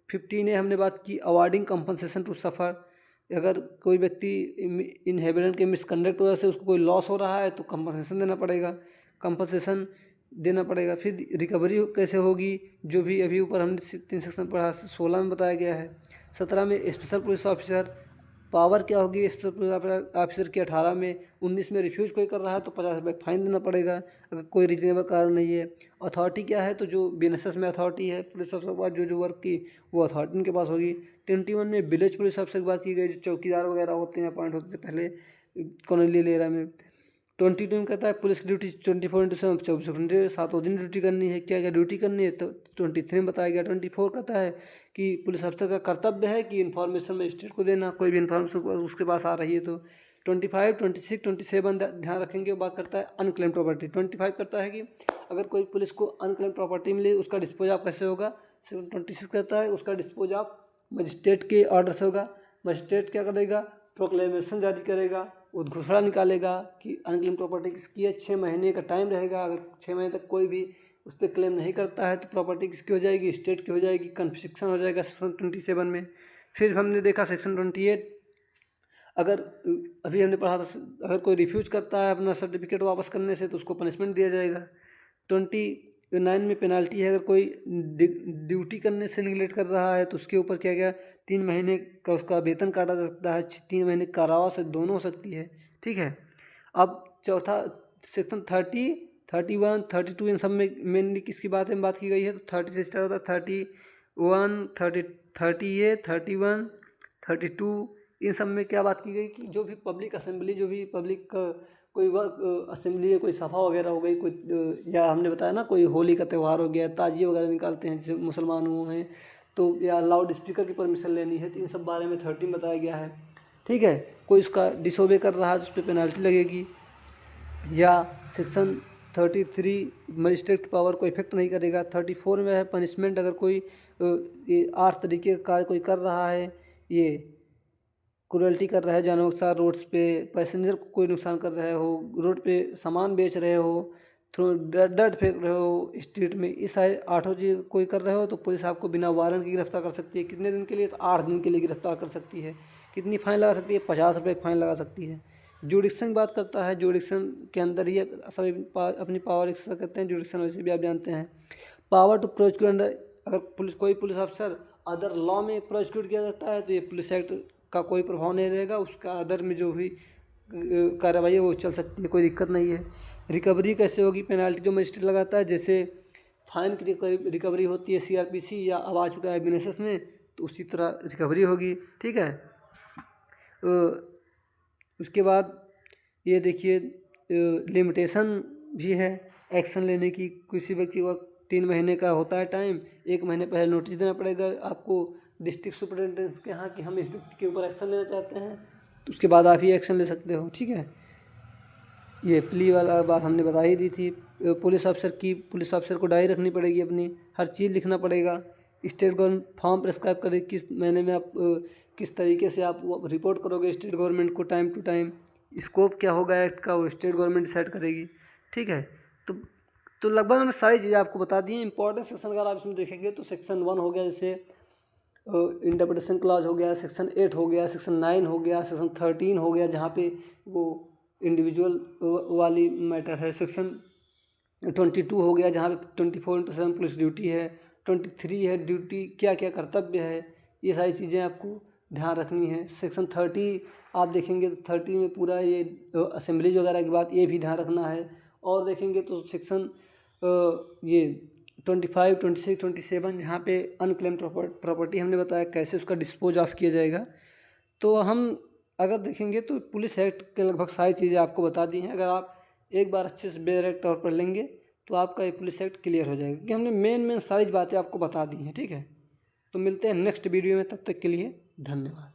15 है हमने बात की अवार्डिंग कंपनसेशन टू सफ़र। अगर कोई व्यक्ति इनहेबिटेंट के मिसकंडक्ट वजह से उसको कोई लॉस हो रहा है तो कंपनसेशन देना पड़ेगा, कंपनसेशन देना पड़ेगा। फिर रिकवरी कैसे होगी? जो भी अभी ऊपर हमने 3 सेक्शन पढ़ा, 16 में बताया गया है। 17 में स्पेशल पुलिस ऑफिसर पावर क्या होगी स्पेशल पुलिस ऑफिसर की 18 में। 19 में रिफ्यूज़ कोई कर रहा है तो 50 रुपये फाइन देना पड़ेगा अगर कोई रीजनेबल कारण नहीं है। अथॉरिटी क्या है, तो जो बीएनएसएस में अथॉरिटी है पुलिस ऑफिसर के पास जो वर्क की वो अथॉरिटी उनके पास होगी। 21 में विलेज पुलिस ऑफिसर की बात की गई, जो चौकीदार वगैरह होते हैं अपॉइंट होते थे पहले कॉलोनियल एरिया में। 22 में कहता है पुलिस की ड्यूटी 24/7 24 घंटे 7 दिन ड्यूटी करनी है। क्या क्या ड्यूटी करनी है तो 23 में बताया गया। 24 कहता है कि पुलिस अफसर का कर्तव्य है कि इन्फॉर्मेशन मजिस्ट्रेट को देना, कोई भी इन्फॉर्मेशन उसके पास आ रही है तो। 25, 26, 27 ध्यान रखेंगे। बात करता है अनक्लेम प्रॉपर्टी। 25 करता है कि अगर कोई पुलिस को अनक्लेम प्रॉपर्टी मिले उसका डिस्पोज ऑफ कैसे होगा। 26 कहता है उसका डिस्पोज ऑफ मजिस्ट्रेट के ऑर्डर से होगा। मजिस्ट्रेट क्या करेगा, प्रोक्लेमेशन जारी करेगा, उद्घोषणा निकालेगा कि अनक्लेम प्रॉपर्टी किसकी है। 6 महीने का टाइम रहेगा। अगर 6 महीने तक कोई भी उस पर क्लेम नहीं करता है तो प्रॉपर्टी किसकी हो जाएगी, स्टेट की हो जाएगी, कन्फिस्केशन हो जाएगा सेक्शन 27 में। फिर हमने देखा सेक्शन 28, अगर अभी हमने पढ़ा था अगर कोई रिफ्यूज़ करता है अपना सर्टिफिकेट वापस करने से तो उसको पनिशमेंट दिया जाएगा। 29 में पेनाल्टी है, अगर कोई ड्यूटी करने से निगलेक्ट कर रहा है तो उसके ऊपर क्या गया 3 महीने का उसका वेतन काटा जा सकता है, 3 महीने कारावास से दोनों हो सकती है। ठीक है। अब चौथा सेक्शन 30, 31, 32 इन सब में मेनली किसकी बात की गई है, तो 30 से स्टार्ट होता है। 31, 30A, 31, 32 इन सब में क्या बात की गई कि जो भी पब्लिक असेंबली, जो भी पब्लिक कोई वर्क असेंबली है, कोई सभा वगैरह हो गई, कोई या हमने बताया ना कोई होली का त्यौहार हो गया, ताजिए वगैरह निकालते हैं जैसे मुसलमान हुए हैं तो, या लाउड स्पीकर की परमिशन लेनी है, तो इन सब बारे में 30 बताया गया है। ठीक है। कोई उसका डिसोबे कर रहा है तो उस पर पेनाल्टी लगेगी। या सेक्शन 33 मजिस्ट्रेट की पावर को इफेक्ट नहीं करेगा। 34 में है पनिशमेंट, अगर कोई ये 8 तरीके का कार्य कोई कर रहा है, ये क्रूरल्टी कर रहा है जानवरों के साथ रोड्स पे, पैसेंजर को कोई नुकसान कर रहे हो, रोड पे सामान बेच रहे हो, थ्रो डर्ट फेंक रहे हो स्ट्रीट में, इस सारे 8 चीज़ कोई कर रहे हो तो पुलिस आपको बिना वारंट की गिरफ्तार कर सकती है। कितने दिन के लिए, तो 8 दिन के लिए गिरफ्तार कर सकती है। कितनी फाइन लगा सकती है, 50 रुपये फाइन लगा सकती है। जुडिक्शन की बात करता है, जुडिक्शन के अंदर ही सभी अपनी पावर एक्सरसाइज करते हैं। जुडिक्शन वैसे भी आप जानते हैं, पावर टू प्रोसिक्यूट अंडर, अगर कोई पुलिस अफसर अदर लॉ में प्रोसिक्यूट किया जाता है तो ये पुलिस एक्ट का कोई प्रभाव नहीं रहेगा, उसका अदर में जो भी कार्रवाई है वो चल सकती है, कोई दिक्कत नहीं है। रिकवरी कैसे होगी, पेनाल्टी जो मजिस्ट्रेट लगाता है, जैसे फाइन की रिकवरी होती है सीआरपीसी या अब आ चुका है बीएनएसएस में, तो उसी तरह रिकवरी होगी। ठीक है। उसके बाद ये देखिए लिमिटेशन भी है एक्शन लेने की। किसी व्यक्ति को 3 महीने का होता है टाइम, 1 महीने पहले नोटिस देना पड़ेगा आपको डिस्ट्रिक्ट सुपरिटेंडेंट के यहाँ कि हम इस व्यक्ति के ऊपर एक्शन लेना चाहते हैं, तो उसके बाद आप ही एक्शन ले सकते हो। ठीक है। ये प्ली वाला बात हमने बता ही दी थी। पुलिस ऑफिसर को डायरी रखनी पड़ेगी अपनी, हर चीज़ लिखना पड़ेगा। स्टेट गवर्नमेंट फॉर्म प्रेस्क्राइब करे किस महीने में आप किस तरीके से आप रिपोर्ट करोगे स्टेट गवर्नमेंट को टाइम टू टाइम। स्कोप क्या होगा एक्ट का, वो स्टेट गवर्नमेंट डिसाइड करेगी। ठीक है। तो लगभग हमने सारी चीज़ें आपको बता दी हैं। इंपॉर्टेंट सेक्शन अगर आप इसमें देखेंगे तो सेक्शन 1 हो गया, जैसे इंटरप्रिटेशन क्लॉज हो गया, सेक्शन 8 हो गया, सेक्शन 9 हो गया, सेक्शन 13 हो गया जहाँ पे वो इंडिविजुअल वाली मैटर है, सेक्शन 22 हो गया जहाँ पे 24/7 पुलिस ड्यूटी है, 23 है ड्यूटी क्या क्या कर्तव्य है, ये सारी चीज़ें आपको ध्यान रखनी है। सेक्शन 30 आप देखेंगे तो 30 में पूरा ये असेंबली वगैरह की बात ये भी ध्यान रखना है। और देखेंगे तो सेक्शन ये 25, 26, 27 जहाँ पे अनक्लेम प्रॉपर्टी हमने बताया कैसे उसका डिस्पोज ऑफ किया जाएगा। तो हम अगर देखेंगे तो पुलिस एक्ट के लगभग सारी चीज़ें आपको बता दी हैं। अगर आप एक बार अच्छे से डायरेक्ट तौर पर लेंगे तो आपका ये पुलिस एक्ट क्लियर हो जाएगा, क्योंकि हमने मेन सारी बातें आपको बता दी हैं। ठीक है। तो मिलते हैं नेक्स्ट वीडियो में, तब तक के लिए धन्यवाद।